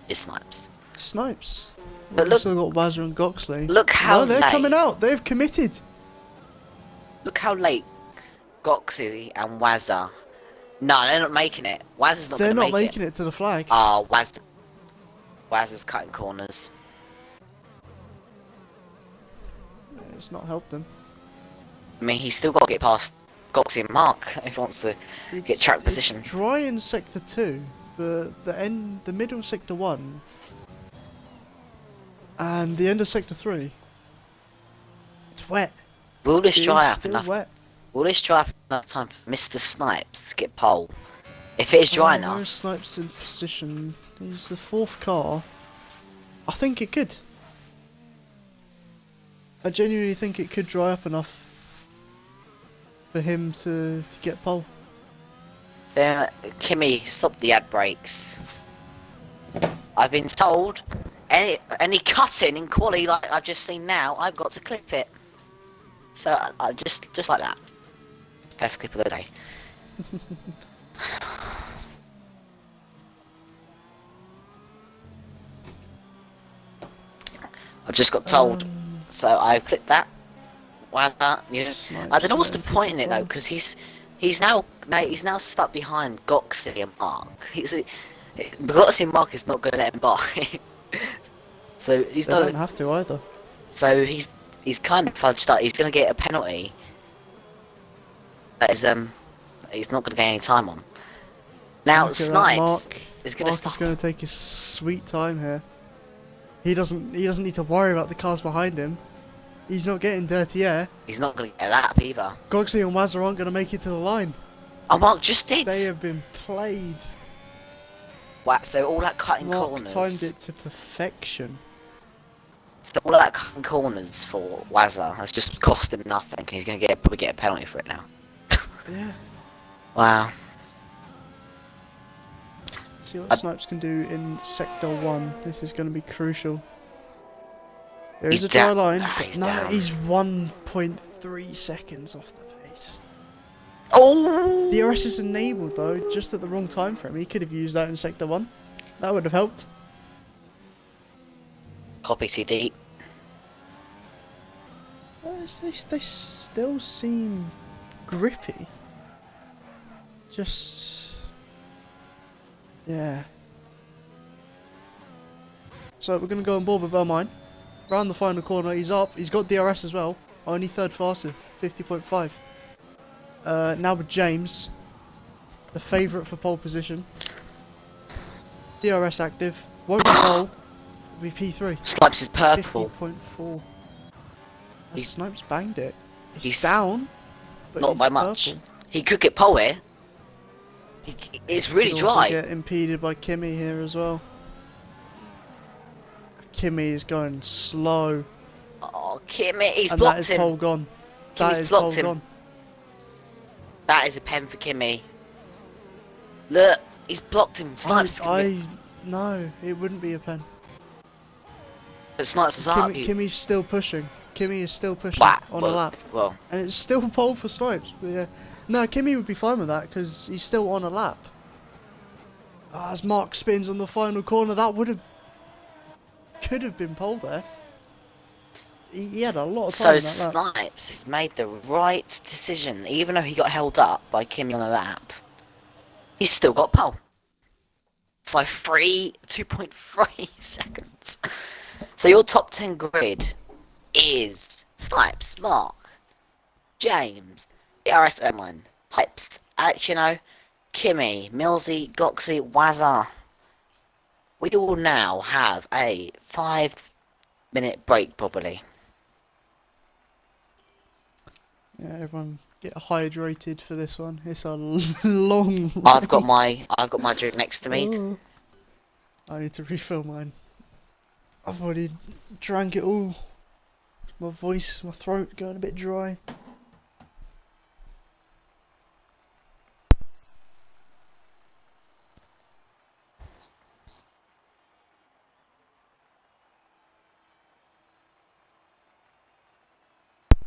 is Snipes. Snipes. But We've look, still got Wazza and Goxley. look how no, they're late. coming out. They've committed. Look how late Goxley and Wazza. No, they're not making it. Wazza's not. They're gonna not making it to the flag. Ah, Wazza's cutting corners. It's not helped them. I mean, he's still got to get past Goxley and Mark if he wants to get track position. It's dry in sector 2, but the middle of sector 1 and the end of sector 3, it's wet. Will this dry up Still enough? wet. Will this dry up enough time for Mr. Snipes to get pole? If it is dry Where's enough, Snipes in position? He's the 4th car. I think it could. I genuinely think it could dry up enough for him to get pole. then Kimmy, stop the ad breaks. I've been told any cutting in quali like I've just seen now, I've got to clip it. So I just like that. Best clip of the day. I've just got told, so I clicked that. Wow, yeah. I don't know what's the point in it though, because he's now stuck behind Goxley and Mark. Goxley and Mark is not going to let him by. So he's They not. don't have to either. So he's kind of fudged up. He's going to get a penalty. That is he's not going to gain any time on. Now Look at that, Snipes is going to Mark stop. is going to take his sweet time here. He doesn't need to worry about the cars behind him. He's not getting dirty air. He's not going to get a lap either. Goxley and Wazza aren't going to make it to the line. Oh, Mark just did. They have been played. Wow, so all that cutting Mark corners. timed it to perfection. So all that cutting corners for Wazza has just cost him nothing. He's going to probably get a penalty for it now. Yeah. Wow. See what Snipes can do in Sector 1. This is going to be crucial. There is He's a dry down. line, Ah, but he's no, down. he's 1.3 seconds off the pace. Oh! BRS is enabled though, just at the wrong time frame. He could have used that in Sector 1. That would have helped. Copy CD. They still seem grippy. Just... yeah. So we're going to go on board with Ermine. Round the final corner, he's up. He's got DRS as well. Only third fastest, 50.5. Now with James, the favourite for pole position. DRS active. Won't be pole. It'll be P3. Snipes is purple. 50.4. He's- Snipes banged it. He's He's down, but Not he's by much. purple. He could get pole here. It's really Could also dry. get impeded by Kimmy here as well. Kimmy is going slow, Oh, Kimmy, he's and that blocked is him. pole gone. Kimmy's That is pole blocked him. gone. That is a pen for Kimmy. Look, he's blocked him. Snipes. No, it wouldn't be a pen. But Snipes was up. Kimmy's still pushing. Kimmy is still pushing Wow, on a lap, Well, and it's still pole for Snipes. But yeah, no, Kimmy would be fine with that because he's still on a lap. As Mark spins on the final corner, that could have been pole there. He had a lot of time so in that lap. Snipes has made the right decision, even though he got held up by Kimmy on a lap. He's still got pole by 2.3 seconds. So your top 10 grid is Snipes, Mark, James, BRS Ermine, Hypes, Alexino, Kimmy, Millsy, Goxy, Wazza. We will now have a 5-minute break, probably. Yeah, everyone get hydrated for this one. It's a long. I've got race. my drink next to me. Oh. I need to refill mine. I've already drank it all. My voice, my throat going a bit dry.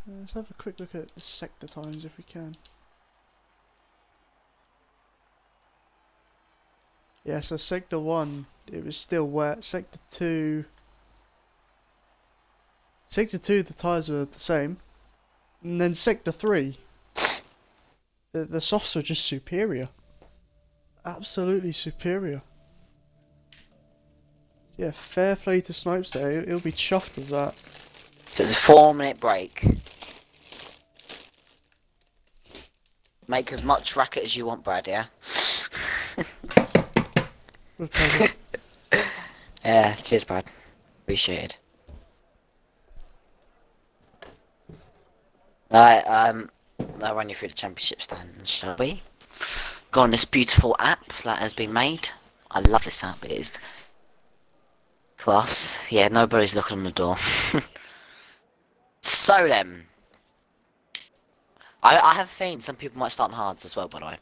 Let's have a quick look at the sector times if we can. Yeah, so sector 1, it was still wet. Sector 2, the tyres were the same. And then sector 3, the softs were just superior. Absolutely superior. Yeah, fair play to Snipes there. He'll be chuffed with that. There's a 4-minute break. Make as much racket as you want, Brad, yeah? With pleasure. Yeah, cheers, Brad. Appreciated. Alright, I'll run you through the championship standings, shall we? Go on this beautiful app that has been made. I love this app, it is class. Yeah, nobody's looking on the door. So then, I have a feeling some people might start on hards as well, by the way.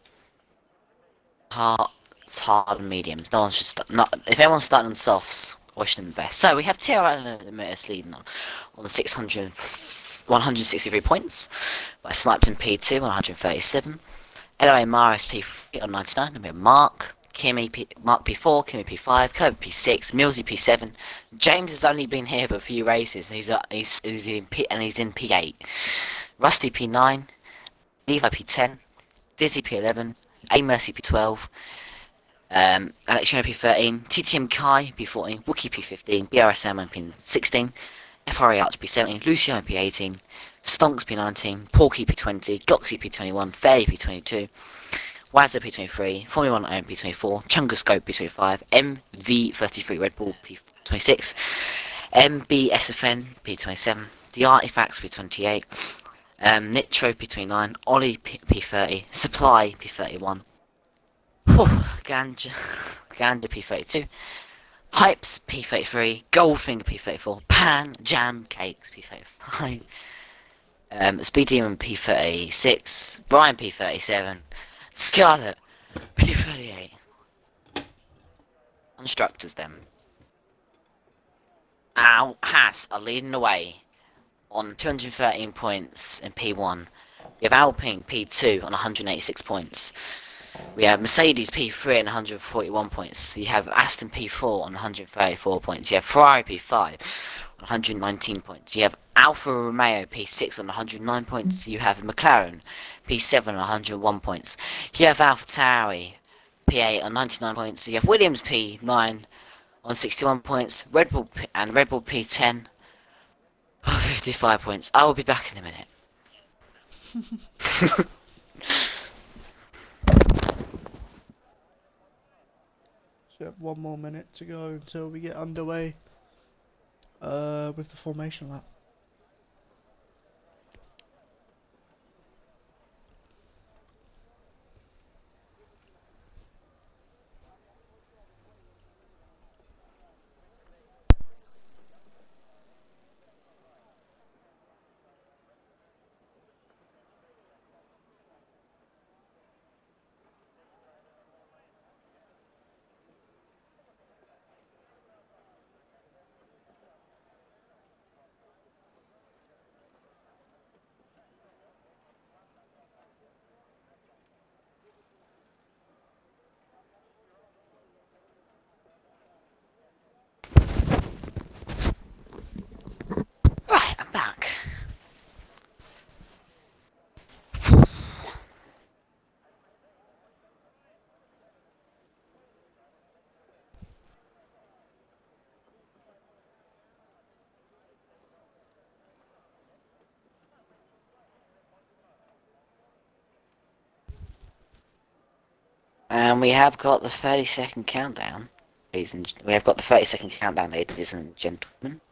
Hard and mediums. No one's just not. If everyone's starting on softs, wish them the best. So we have TRL and Emitters leading on 163 points. By Snipes in P2 on 137. LOA Maris P3 on 99. And we have Mark, Mark P4, Kimmy P5, Kirby P6, Millsy P7. James has only been here for a few races. He's in P8. Rusty P9, Levi P10, Dizzy P11, A Mercy P12, Electrona P13, TTM Kai P14, Wookie P15, BRS P16, FRA Arch P17, Luciano P18, Stonks P19, Porky P20, Goxy P21, Fairly P22, Wazza P23, Formula 1 Own P24, Chungoscope P25, MV33 Red Bull P26, MBSFN P27, The Artifacts P28, Nitro P29, Ollie P30, Supply P31, Ganja P32, Hypes P33, Goldfinger P34, Pan Jam Cakes P35, Speed Demon P36, Brian P37, Scarlet P38. Instructors then. Al Haas are leading the way on 213 points in P1. We have Alpine P2 on 186 points. We have Mercedes P3 on 141 points. You have Aston P4 on 134 points. You have Ferrari P5 on 119 points. You have Alfa Romeo P6 on 109 points. You have McLaren P7 on 101 points. You have AlphaTauri P8 on 99 points. You have Williams P9 on 61 points. Red Bull P10 on 55 points. I will be back in a minute. So we have 1 more minute to go until we get underway with the formation lap. Right, I'm back. And we have got the 30-second countdown. We have got the 30-second countdown, ladies and gentlemen.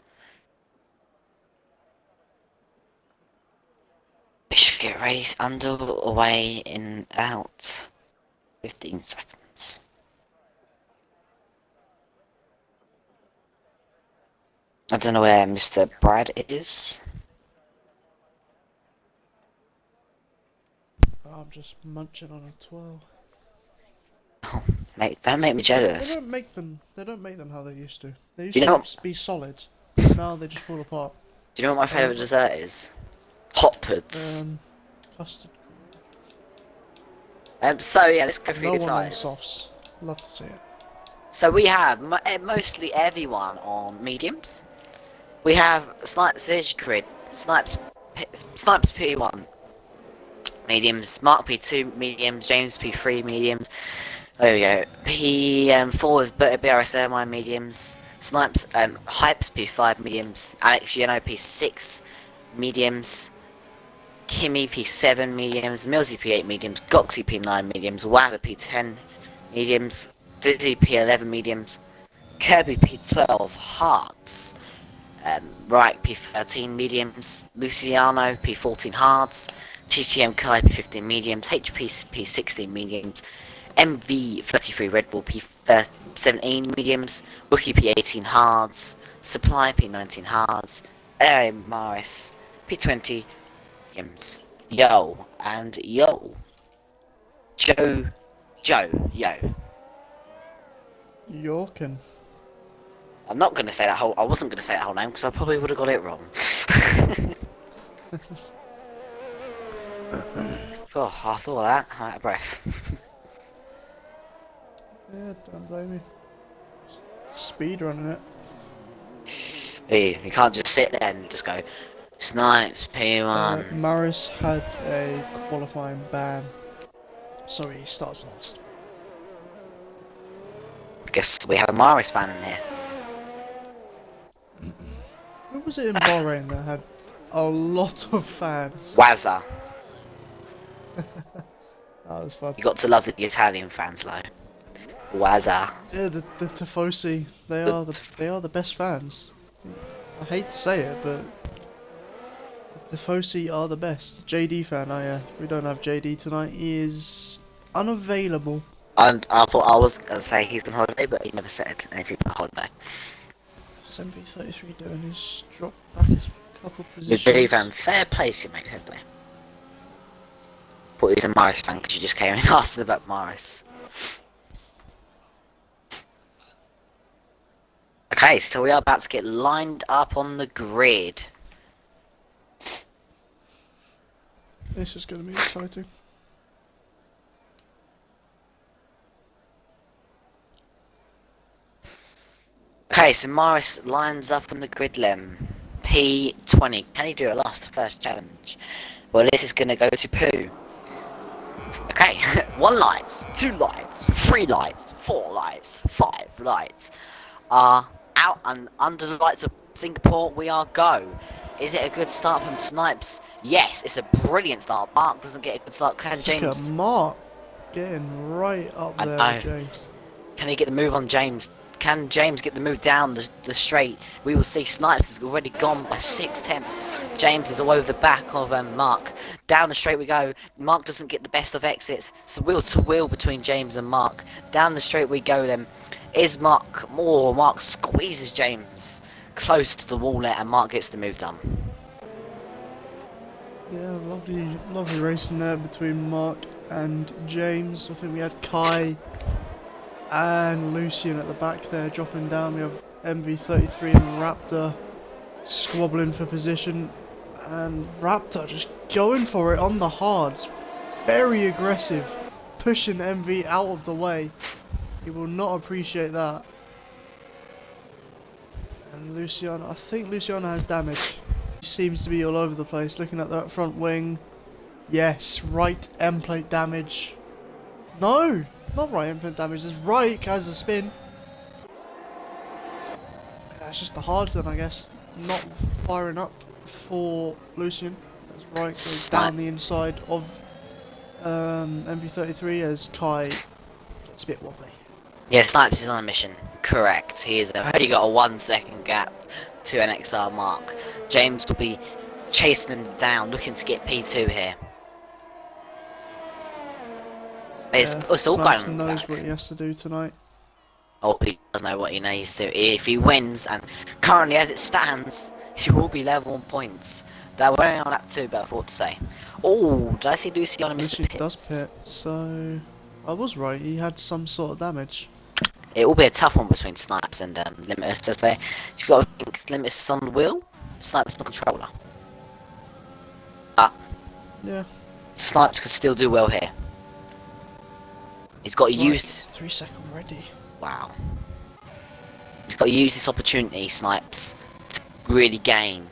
We should get race underway in about 15 seconds. I don't know where Mr. Brad is. Oh, I'm just munching on a twirl. Mate, don't make me They jealous. don't make them. They don't make them how they used to. They used Do you know? to be solid, and now they just fall apart. Do you know what my I think favourite dessert is? Hot puds. custard. So yeah, let's go through No the one on size. softs. Love to see it. So we have mostly everyone on mediums. We have Snipes, there's your grid. Snipes P1 mediums, Mark P2 mediums, James P3 mediums. There we go. P4 is BRS Ermine mediums. Snipes, Hypes P5 mediums. Alex Yeno P6 mediums. Kimmy P7 mediums. Millsy P8 mediums. Goxy P9 mediums. Wazza P10 mediums. Dizzy P11 mediums. Kirby P12 hearts. Reich P13 mediums. Luciano P14 hards. TTM Kai P15 mediums. HP P16 mediums. MV33 Red Bull P17 mediums. Wookie P18 hards. Supply P19 hards. Larry Morris P20 mediums. Yo and yo. Joe, yo. Yorkin. I'm not gonna say that whole. I wasn't gonna say that whole name because I probably would have got it wrong. Oh, I thought of that. I'm out of breath. Yeah, don't blame me. Speed running it. You can't just sit there and just go Snipes P1. Maris had a qualifying ban, so he starts last. I guess we have a Morris fan in here. Who was it in Bahrain that had a lot of fans? Wazza. That was fun. You got to love the Italian fans though. Wazza. Yeah, the Tifosi, they are the best fans. I hate to say it, but the Tifosi are the best. JD fan, we don't have JD tonight. He is unavailable. And I thought I was gonna say he's on holiday, but he never said anything about holiday. MV33 doing his drop back his couple The positions. JD fan, fair place you made, fair play. Thought he was a Morris fan because you just came and asked him about Morris. Okay, so we are about to get lined up on the grid. This is going to be exciting. Okay, so Morris lines up on the grid limb. P20. Can he do it last first challenge? Well, this is going to go to Pooh. Okay, 1 lights, 2 lights, 3 lights, 4 lights, 5 lights. Out and under the lights of Singapore, we are go. Is it a good start from Snipes? Yes, it's a brilliant start. Mark doesn't get a good start. Can James? Look at Mark getting right up there with James. Can he get the move on James? Can James get the move down the straight? We will see. Snipes has already gone by 6 attempts. James is all over the back of Mark. Down the straight we go. Mark doesn't get the best of exits. It's wheel to wheel between James and Mark. Down the straight we go then. Is Mark more? Mark squeezes James close to the walllet and Mark gets the move done. Yeah, lovely racing there between Mark and James. I think we had Kai and Lucian at the back there dropping down. We have MV33 and Raptor squabbling for position, and Raptor just going for it on the hards. Very aggressive, pushing MV out of the way. He will not appreciate that. And Luciano, I think Luciano has damage. He seems to be all over the place. Looking at that front wing. Yes, right end plate damage. No, not right end plate damage. There's right has a spin. That's just the hards then, I guess. Not firing up for Lucian. As right goes down the inside of MV33 as Kai gets a bit wobbly. Yeah, Snipes is on a mission. Correct. He has already got a 1-second gap to an XR Mark. James will be chasing him down, looking to get P2 here. It's all Snipes going knows back. what he has to do tonight. Oh, he does know what he needs to. If he wins, and currently as it stands, he will be level on points. They're wearing on that too, but I thought to say. Oh, did I see Luciano miss the Lucian does pits? pit, so I was right. He had some sort of damage. It will be a tough one between Snipes and Limitless, as they. You've got to think Limitless is on the wheel, Snipes on the controller. Ah, Yeah. Snipes could still do well here. He's got to Right, use. 3-second ready. Wow. He's got to use this opportunity, Snipes, to really gain,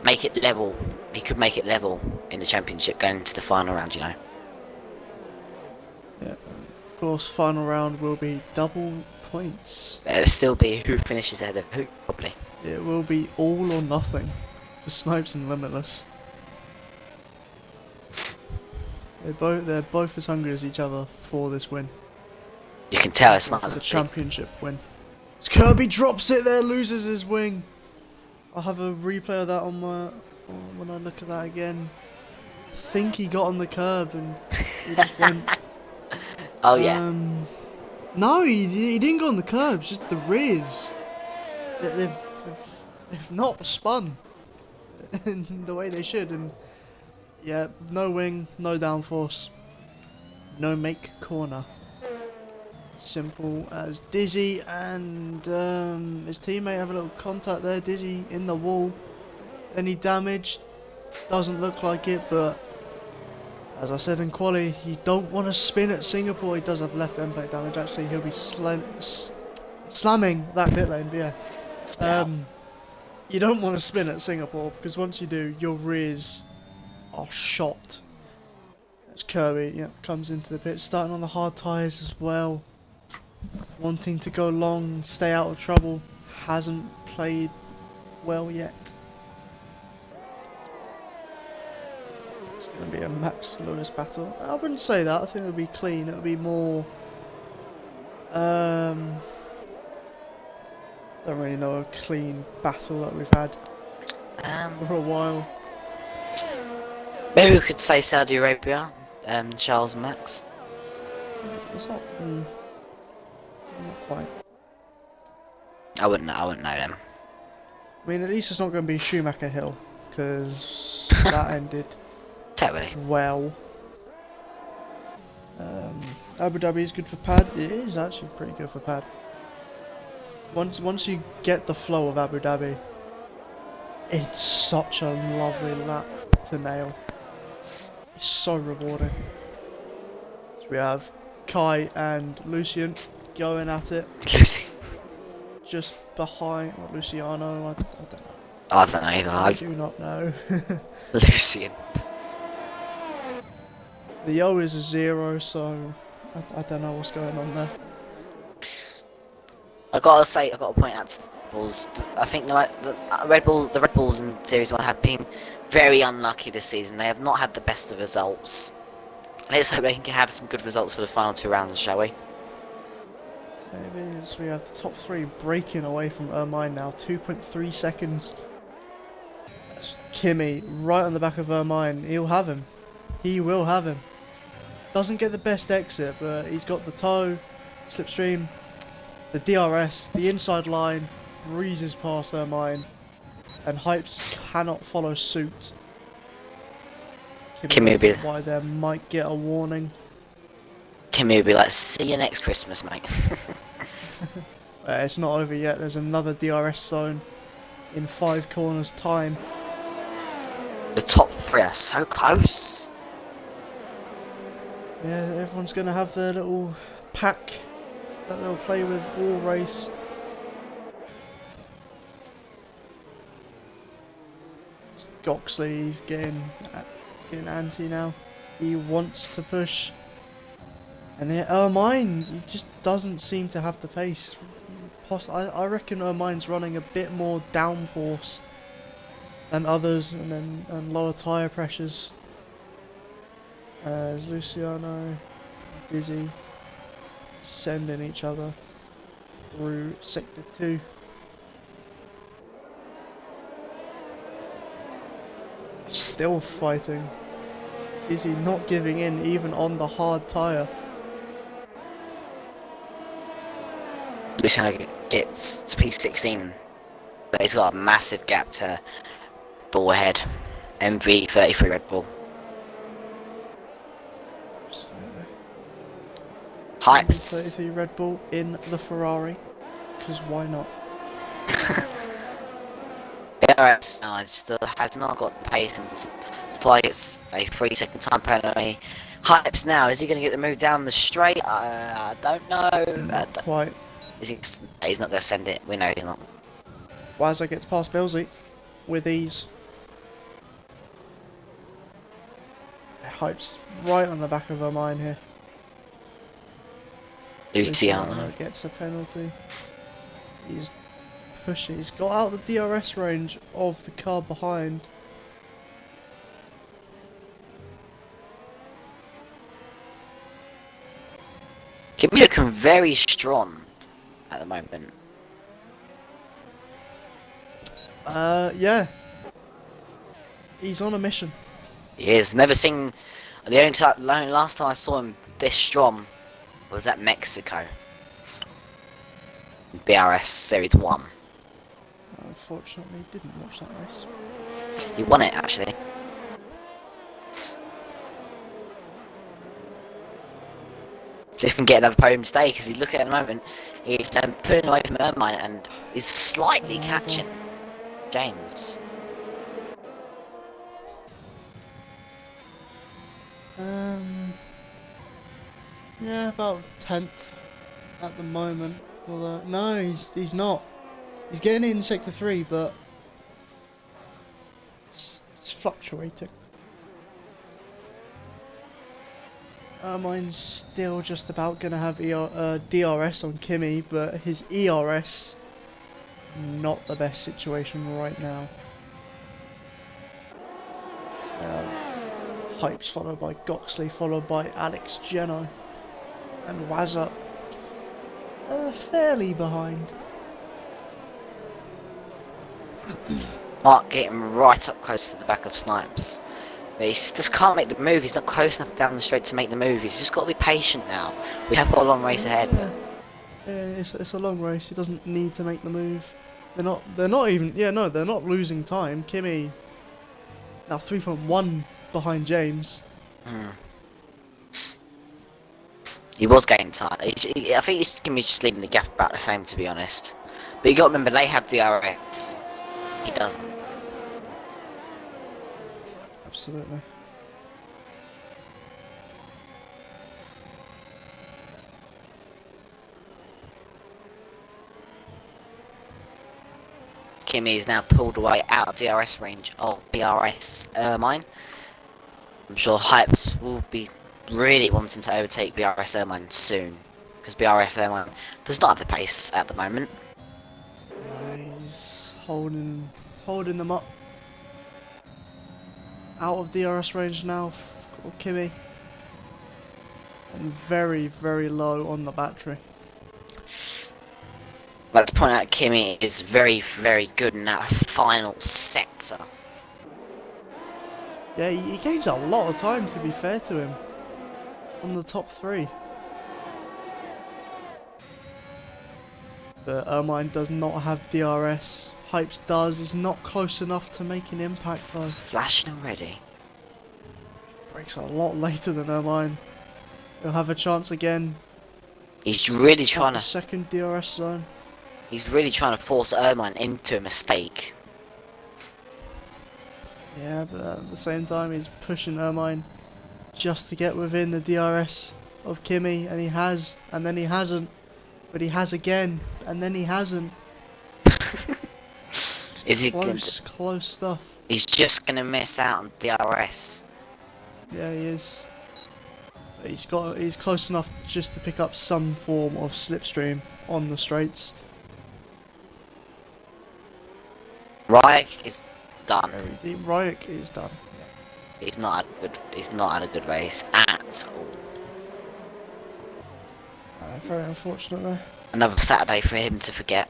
make it level. He could make it level in the championship going into the final round, you know. Yeah. Of course, final round will be double points. It'll still be who finishes ahead of who, probably. It will be all or nothing for Snipes and Limitless. They're both as hungry as each other for this win. You can tell it's For not the championship win. As Kirby drops it there, loses his wing. I'll have a replay of that on my when I look at that again. I think he got on the curb and he just went. Oh yeah. No, he didn't go on the curb. It's just the rears. They've not spun in the way they should, and yeah, no wing, no downforce, no make corner. Simple as Dizzy and his teammate have a little contact there. Dizzy in the wall. Any damage? Doesn't look like it, but as I said in quali, you don't want to spin at Singapore. He does have left impact damage. Actually, he'll be slamming that pit lane. But yeah, you don't want to spin at Singapore because once you do, your rears are shot. As Kirby, yeah, comes into the pit, starting on the hard tyres as well. Wanting to go long, stay out of trouble, hasn't played well yet. It's going to be a Max Lewis battle. I wouldn't say that. I think it would be clean. It would be more. Don't really know a clean battle that we've had for a while. Maybe we could say Saudi Arabia, Charles and Max. It's not. Not quite. I wouldn't know them. I mean, at least it's not going to be Schumacher Hill, because that ended Totally. well. Abu Dhabi is good for pad. It is actually pretty good for pad. Once you get the flow of Abu Dhabi, it's such a lovely lap to nail. It's so rewarding. So we have Kai and Lucian going at it. Lucy. Just behind Luciano. I don't know. I don't know either. I do not know. Lucian. The O is a 0, so I don't know what's going on there. I gotta point out to the Red Bulls. I think the Red Bulls in Series 1 have been very unlucky this season. They have not had the best of results. Let's hope they can have some good results for the final 2 rounds, shall we? Maybe as we have the top 3 breaking away from Ermine now, 2.3 seconds. That's Kimmy right on the back of Ermine. He'll have him. He will have him. Doesn't get the best exit, but he's got the toe, slipstream, the DRS, the inside line, breezes past Ermine, and Hypes cannot follow suit. Kimmy will be why there might get a warning. Kimmy will be like, see you next Christmas, mate. It's not over yet. There's another DRS zone in 5 corners time. The top 3 are so close. Yeah, everyone's going to have their little pack that they'll play with all race. Goxley's getting anti now. He wants to push. And then Ermine, he just doesn't seem to have the pace. I reckon Ermine's running a bit more downforce than others, and lower tyre pressures. As Luciano, Dizzy, sending each other through Sector 2. Still fighting. Dizzy not giving in even on the hard tyre. just gonna get to P16, but he's got a massive gap to Bull ahead. MV33 Red Bull. Absolutely. Hypes. 33 Red Bull in the Ferrari, because why not? BRS now still has not got the pace and supply gets a 3-second time penalty. Hypes now, is he going to get the move down the straight? I don't know. Not quite. He's not going to send it. We know he's not. Wazza gets past Billsy with ease. Hype's right on the back of her mind here. Luciano gets a penalty. He's pushing. He's got out the DRS range of the car behind. Kimi looking very strong at the moment. Yeah. He's on a mission. He is. Never seen. The only last time I saw him this strong was at Mexico. BRS Series 1. Unfortunately, didn't watch that race. He won it actually. See if he can get another podium today, because he's looking at the moment. He's pulling away from Ermine and is slightly catching James. Yeah, about 10th at the moment. Although, no, he's not. He's getting in sector 3, but it's fluctuating. Mine's still just about gonna have DRS on Kimi, but his ERS not the best situation right now. Hypes followed by Goxley, followed by Alex Geno, and Wazza fairly behind. Mark getting right up close to the back of Snipes. But he just can't make the move. He's not close enough down the straight to make the move. He's just got to be patient now. We have got a long race ahead. Yeah, it's a long race. He doesn't need to make the move. They're not even. Yeah, no, they're not losing time. Kimi now 3.1 behind James. He was getting tired. I think he's just leaving the gap about the same, to be honest. But you got to remember, they have DRS. He doesn't. Absolutely. Kimi is now pulled away out of DRS range of BRS Ermine. I'm sure Hypes will be really wanting to overtake BRS Ermine soon, because BRS Ermine does not have the pace at the moment. He's holding them up. Out of DRS range now for Kimi. And very, very low on the battery. Let's point out Kimi is very, very good in that final sector. Yeah, he gains a lot of time, to be fair to him, on the top 3. But Ermine does not have DRS. Hypes does. He's not close enough to make an impact though. Flashing already. Breaks a lot later than Ermine. He'll have a chance again. He's really trying to. Second DRS zone. He's really trying to force Ermine into a mistake. Yeah, but at the same time, he's pushing Ermine just to get within the DRS of Kimi, and he has, and then he hasn't, but he has again, and then he hasn't. Is he close stuff? He's just gonna miss out on DRS. Yeah, he is. But he's close enough just to pick up some form of slipstream on the straights. Ryek is done. Very deep. Ryek is done. Yeah. He's not had a good race at all. Very unfortunate there. Another Saturday for him to forget.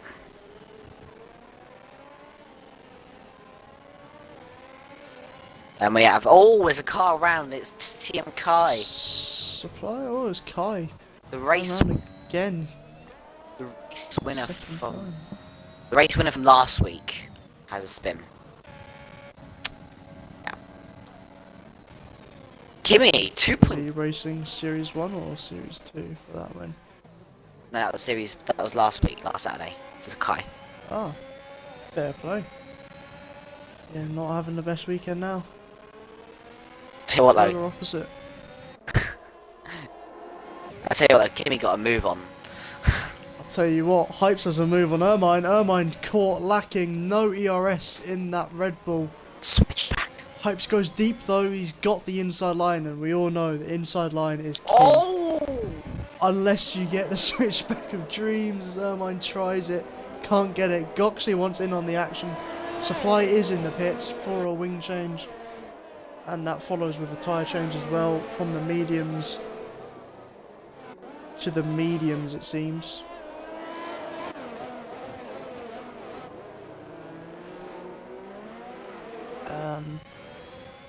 And we have, there's a car around, it's TM Kai. Supply? Oh, it's Kai. The race again. The race winner Second from time. the race winner from last week has a spin. Yeah. Kimmy, 2 Was he points. racing Series 1 or Series 2 for that win? No, that was last week, last Saturday for Kai. Ah, fair play. Yeah, not having the best weekend now. Tell you what though, Polar opposite. Kimmy got a move on. I'll tell you what, Hypes has a move on Ermine. Ermine caught lacking no ERS in that Red Bull. Switch back. Hypes goes deep though, he's got the inside line, and we all know the inside line is key. Oh! Unless you get the switchback of dreams, as Ermine tries it, can't get it. Goxley wants in on the action. Supply is in the pits for a wing change, and that follows with a tyre change as well from the mediums to the mediums, it seems.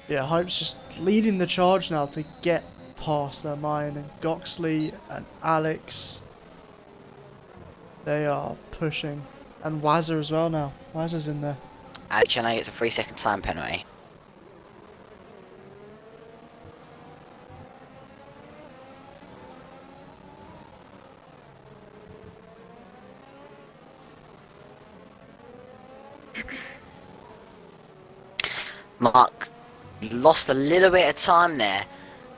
Yeah, Hype's just leading the charge now to get past their mine, and Goxley and Alex, they are pushing, and Wazza as well now. Wazza's in there. Alex, I know it's a 3-second time penalty. Mark lost a little bit of time there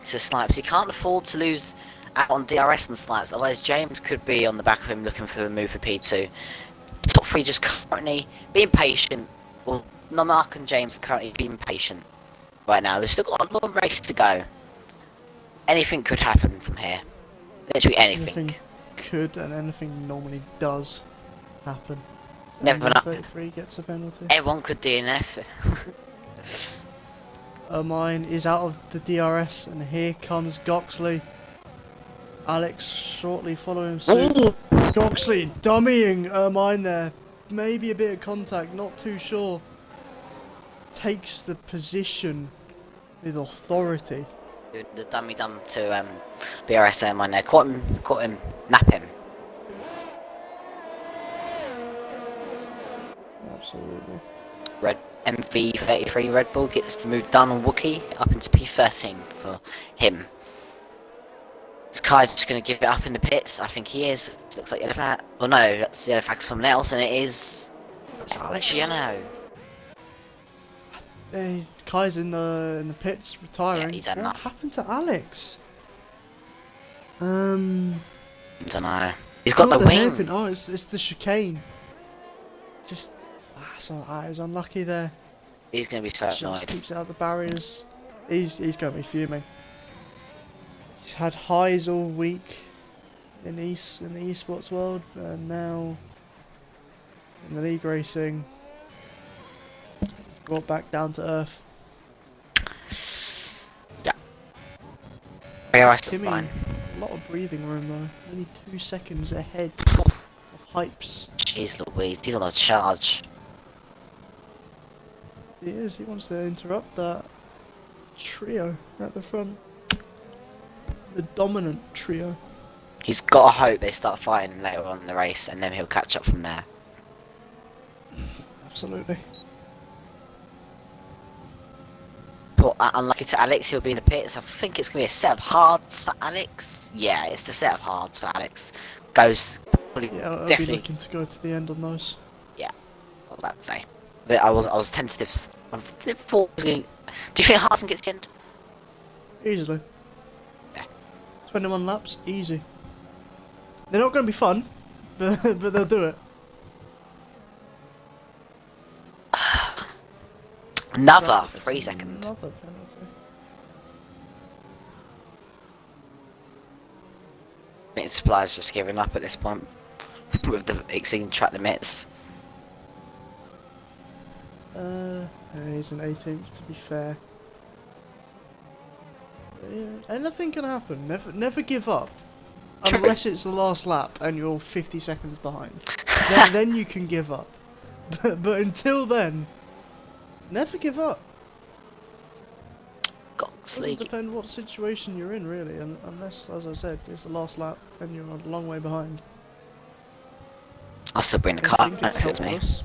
to Snipes. He can't afford to lose out on DRS and Snipes, otherwise James could be on the back of him looking for a move for P2. Top 3 just currently being patient. Well, no, Mark and James are currently being patient right now. We've still got a long race to go. Anything could happen from here. Literally anything. Anything could, and anything normally does happen. Never And know. 33 gets a penalty. Everyone could DNF. Ermine is out of the DRS, and here comes Goxley. Alex shortly following suit. Goxley dummying Ermine there. Maybe a bit of contact, not too sure. Takes the position with authority. The dummy done to BRS on there. Caught him, nap him. Absolutely. Red MV33 Red Bull gets the move done on Wookie up into P13 for him. Is Kai just going to give it up in the pits? I think he is. It looks like yellow flag. Oh no, that's yellow flag for someone else, and it is It's Alex. Giano. Kai's in the pits retiring. Yeah, he's had what enough. happened to Alex? I don't know. He's got the wing. hairpin. Oh, it's the chicane. Just he's unlucky there. He's going to be so Just annoyed. keeps out the barriers. He's going to be fuming. He's had highs all week in the esports world, and now in the league racing, he's brought back down to earth. Yeah. BRS is Timmy, fine. a lot of breathing room though. Only 2 seconds ahead of Hypes. Jeez Louise, he's on a charge. He is. He wants to interrupt that trio at the front. The dominant trio. He's got to hope they start fighting later on in the race, and then he'll catch up from there. Absolutely. But unlucky to Alex, he'll be in the pits. I think it's going to be a set of hards for Alex. Yeah, it's the set of hards for Alex. Goes probably Yeah, I'll be definitely. looking to go to the end on those. Yeah, I was about to say. I was tentative. I thought it was going. Do you think Hartson gets the end? Easily. Yeah. 21 laps, easy. They're not going to be fun, but they'll do it. Another 3 seconds. Another penalty. Mid supplies just giving up at this point with the exceeding track limits. He's an 18th to be fair. Yeah, anything can happen. Never give up. True. Unless it's the last lap and you're 50 seconds behind. then you can give up. But until then, never give up. Doesn't Goxley. depend what situation you're in really, unless, as I said, it's the last lap and you're a long way behind. I'll still bring the I car think it's if it was helped me. us.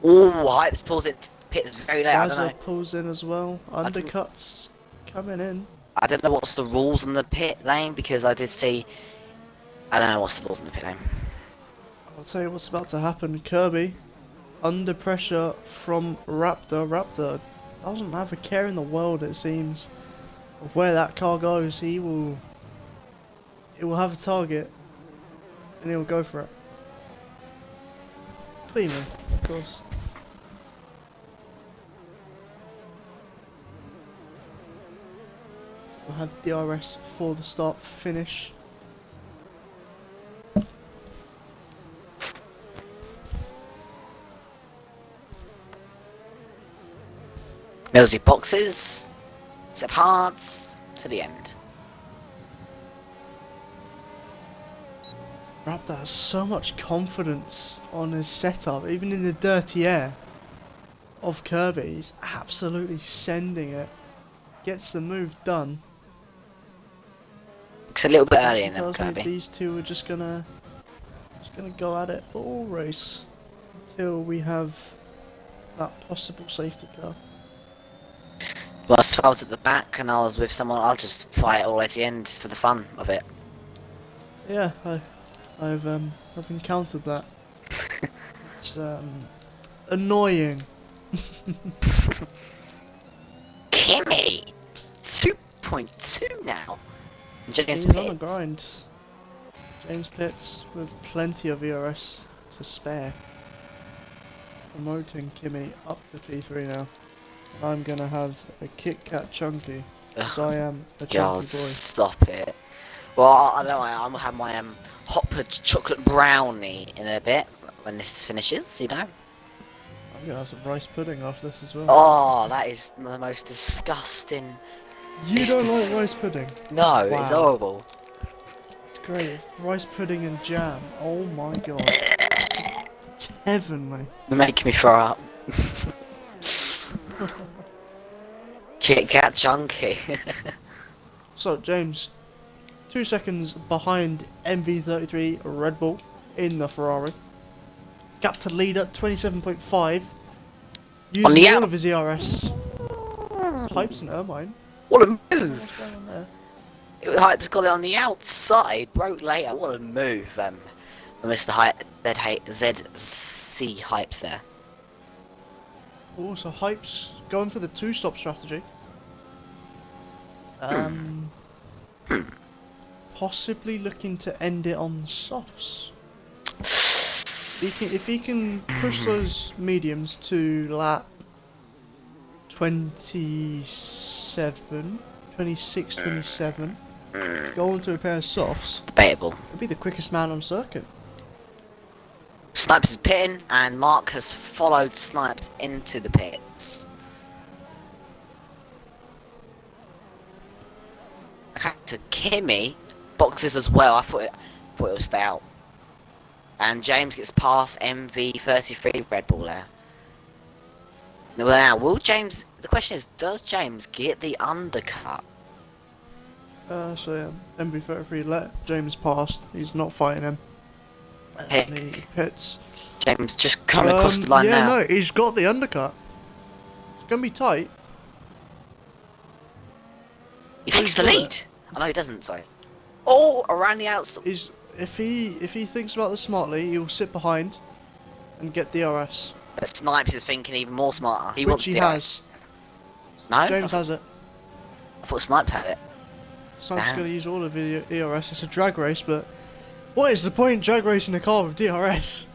Ooh, Hypes pulls it pits very late. I don't Wazza know. pulls in as well. Undercuts coming in. I don't know what's the rules in the pit lane because I did see. I don't know what's the rules in the pit lane. I'll tell you what's about to happen. Kirby, under pressure from Raptor. Raptor doesn't have a care in the world, it seems, of where that car goes. He will have a target, and he'll go for it. Cleanly, of course. We'll have DRS for the start finish. Millsy boxes, step hards to the end. Raptor has so much confidence on his setup, even in the dirty air of Kirby. He's absolutely sending it. Gets the move done. It's a little bit early in them, Tells me Kirby. these two are just gonna go at it all race until we have that possible safety car. Whilst if I was at the back and I was with someone, I'll just fight all at the end for the fun of it. Yeah, I've encountered that. It's annoying. Kimmy! 2.2 now! James He's on the Pitts. grind. James Pitts with plenty of ERS to spare. Promoting Kimmy up to P3 now. I'm gonna have a Kit Kat Chunky, because I am a chunky God, boy. stop it. Well, I know I'm gonna have my hot chocolate brownie in a bit when this finishes, you know? I'm gonna have some rice pudding after this as well. Oh, that is the most disgusting. You don't like rice pudding? No, it's Wow. horrible. It's great. Rice pudding and jam. Oh my god. It's heavenly. You're making me throw up. Kit Kat Chunky. So, James, 2 seconds behind MV33 Red Bull in the Ferrari. Gap to leader, 27.5. Using the all out- of his ERS. Hypes and Ermine. What a What's move! going on there? Hype's got it on the outside, broke later. What a move, Mr. ZC Hypes there. Also, Hypes going for the two-stop strategy. Possibly looking to end it on the softs. If he can push those mediums to lap 27, 26, 27, go on to a pair of softs, Debatable. he'll be the quickest man on circuit. Snipes is pitting, and Mark has followed Snipes into the pits. Okay, so Kimmy boxes as well. I thought it would stay out. And James gets past MV33 Red Bull there. Now, will James... The question is, does James get the undercut? So yeah, MV33 let James pass. He's not fighting him. Heck. And he hits. James just coming across the line yeah, now. no, he's got the undercut. It's gonna be tight. He takes the got lead. Oh no, he doesn't. Sorry. Oh, around the outside. If he thinks about this smartly, he'll sit behind and get DRS. But Snipes is thinking even more smarter. He Which wants he DRS. has. No, James has it. I thought Snipes had it. Snipes Damn. gonna use all of the ERS. It's a drag race, but what is the point drag racing a car with DRS?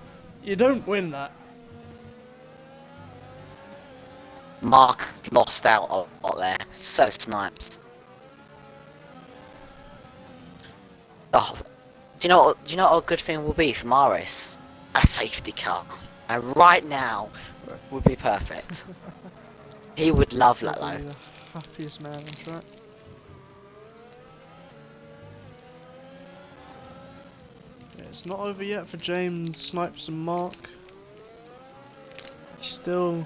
You don't win that. Mark lost out a lot there. So Snipes. Oh, do you know what a good thing will be from RS? A safety car. And right now would be perfect. He would love that Probably though. the happiest man on track. Yeah, it's not over yet for James, Snipes and Mark. Still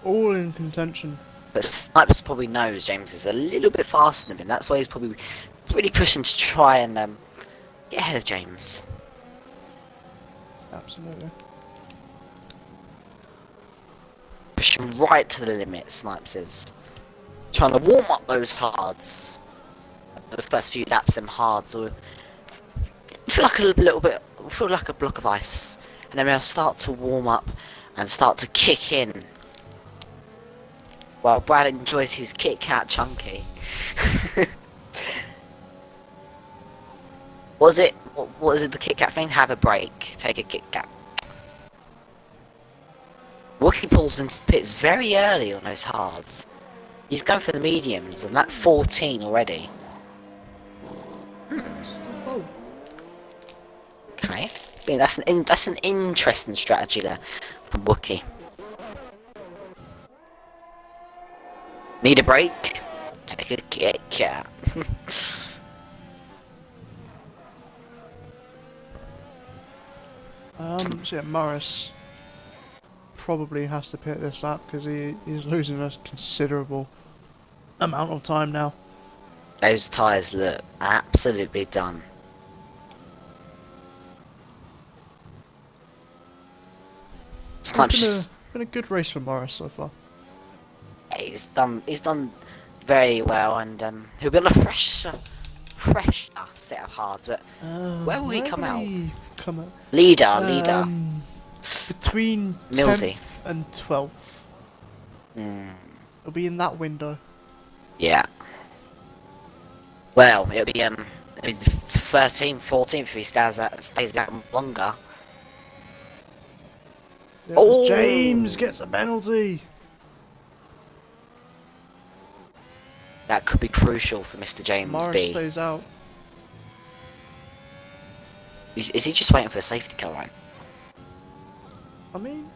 all in contention. But Snipes probably knows James is a little bit faster than him. That's why he's probably really pushing to try and get ahead of James. Absolutely. Pushing right to the limit, Snipes is. Trying to warm up those hards. The first few laps, them hards will feel like a little bit, feel like a block of ice. And then they'll start to warm up and start to kick in. While Brad enjoys his Kit Kat Chunky. Was it, what was it the Kit Kat thing? Have a break, take a Kit Kat. Wookie pulls into pits very early on those hards. He's going for the mediums, and that's 14 already. Oh, Okay, I think that's an interesting strategy there from Wookie. Need a break? Take a Kit Kat. so yeah, Morris probably has to pit this lap because he's losing a considerable amount of time now. Those tyres look absolutely done. Snipes It's just, been a good race for Morris so far. he's done very well, and he'll be on a fresh set of hards. But where will he come out? Leader. Between Millsy. 10th and 12th. It'll be in that window. Yeah. Well, it'll be 13th, 14th if he stays out longer. Yeah, Oh! James gets a penalty. That could be crucial for Mr. James Morris B. stays out. Is he just waiting for a safety car, right? I mean,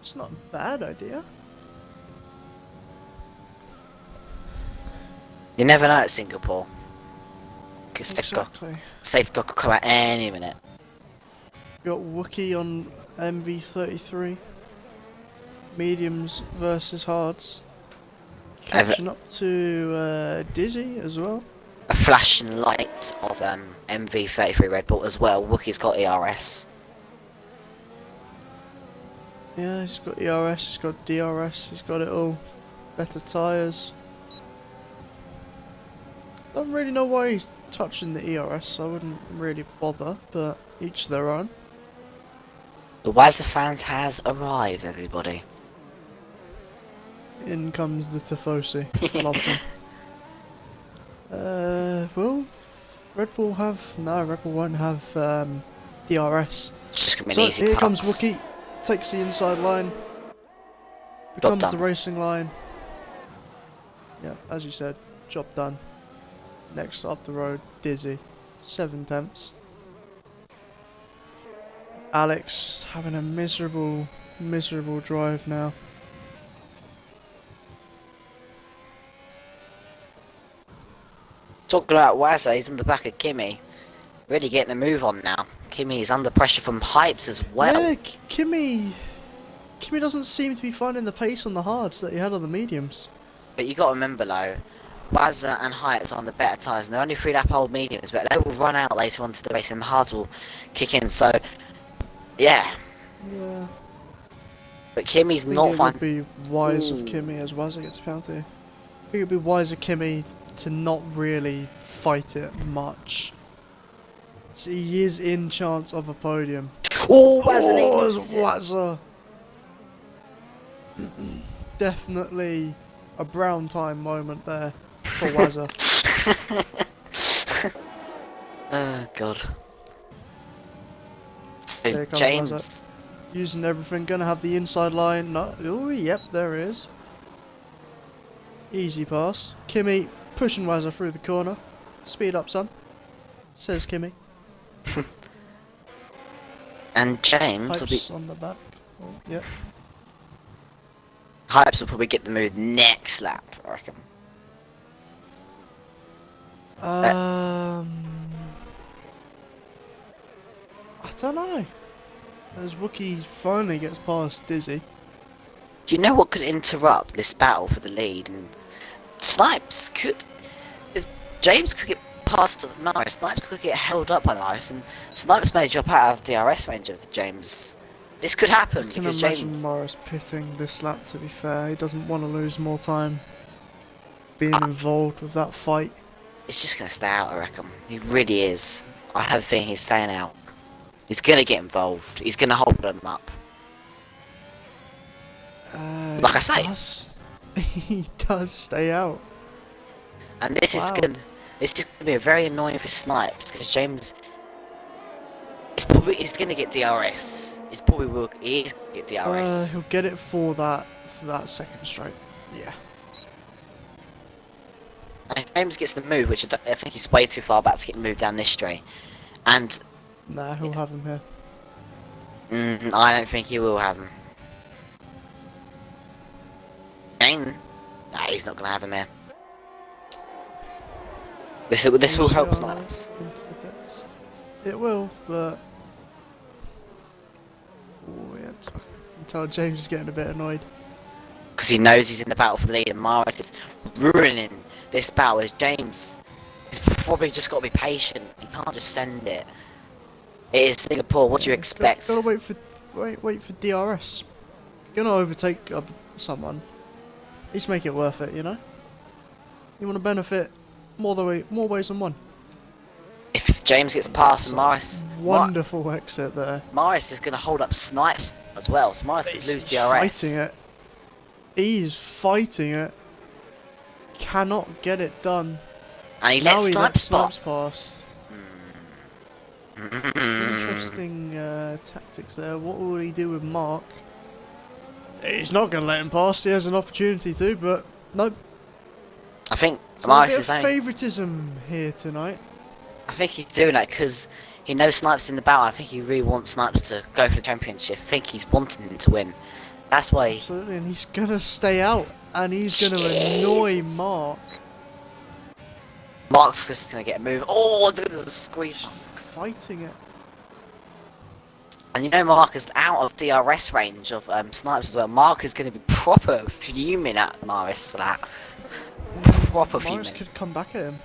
it's not a bad idea. You never know at Singapore. Because Exactly. safety car could come out any minute. We got Wookie on MV33. Mediums versus hards. Catching up to Dizzy as well. A flashing light of MV33 Red Bull as well. Wookie's got ERS. Yeah, he's got ERS, he's got DRS, he's got it all. Better tyres. Don't really know why he's touching the ERS, so I wouldn't really bother, but each their own. The Wazza fans has arrived, everybody. In comes the Tifosi. Love them. Will Red Bull have... No, Red Bull won't have DRS. It's just gonna be an So easy here pass. comes Wookie, takes the inside line, becomes done. the racing line. Yeah, as you said, job done. Next up the road, Dizzy, 7 tenths. Alex having a miserable drive now. Talking about Wazza, he's in the back of Kimmy. Really getting the move on now. Kimmy is under pressure from Hypes as well. Yeah, Kimmy doesn't seem to be finding the pace on the hards that he had on the mediums. But you got to remember though, Wazza and Hypes are on the better tyres, and they're only 3 lap old mediums, but they will run out later on to the race and the hards will kick in, so yeah. Yeah. But Kimmy's I think not it fine. would be wise of Kimmy as Wazza gets a penalty. I think it would be wise of Kimmy to not really fight it much. So he is in chance of a podium. Oh, Oh, Wazza! it's Wazza! Definitely a brown time moment there for Wazza. Oh god. So Here comes James, Wazza. Using everything, gonna have the inside line. No, oh, yep, there it is. Easy pass. Kimmy pushing Wazza through the corner. Speed up, son. Says Kimmy. and James will be Pipes on the back. Oh, yep. Hypes will probably get the move next lap, I reckon. I don't know. As Wookie finally gets past Dizzy. Do you know what could interrupt this battle for the lead? And Snipes could, James could get past Morris, Snipes could get held up by Morris, and Snipes may drop out of DRS range of James. This could happen I can because imagine James. Morris pitting this lap, to be fair. He doesn't want to lose more time being involved with that fight. He's just gonna stay out, I reckon. He really is. I have a feeling he's staying out. He's gonna get involved. He's gonna hold them up. Like I say. He does stay out. And this is gonna be a very annoying for Snipes because James he's gonna get DRS. He is gonna get DRS. He'll get it for that second straight. Yeah. And if James gets the move, which I think he's way too far back to get moved down this straight, and nah, he'll have him here. I don't think he will have him. Nah, he's not gonna have him here. This will help Snipes. Into the pits. It will, but yeah, I can tell James is getting a bit annoyed. Because he knows he's in the battle for the lead, and Morris is ruining this battle. As James, he's probably just got to be patient. He can't just send it. It is Singapore. What do you expect? Gotta wait for DRS. You're gonna overtake someone. Just make it worth it, you know. You want to benefit more ways than one. If James gets past Morris, Wonderful exit there. Morris is gonna hold up Snipes as well. So Morris could lose DRS. Fighting it. He's fighting it. Cannot get it done. And he lets Snipes spot. Past. Interesting tactics there. What will he do with Mark? He's not going to let him pass. He has an opportunity to, but nope. I think So Morris a is bit of favouritism here tonight. I think he's doing that because he knows Snipes in the battle. I think he really wants Snipes to go for the championship. I think he's wanting him to win. That's why. Absolutely, and he's going to stay out, and he's going to annoy Mark. Mark's just going to get a move. Oh, look at the squeeze. Fighting it. And you know Mark is out of DRS range of Snipes as well. Mark is going to be proper fuming at Morris for that. Proper fuming. Morris could come back at him.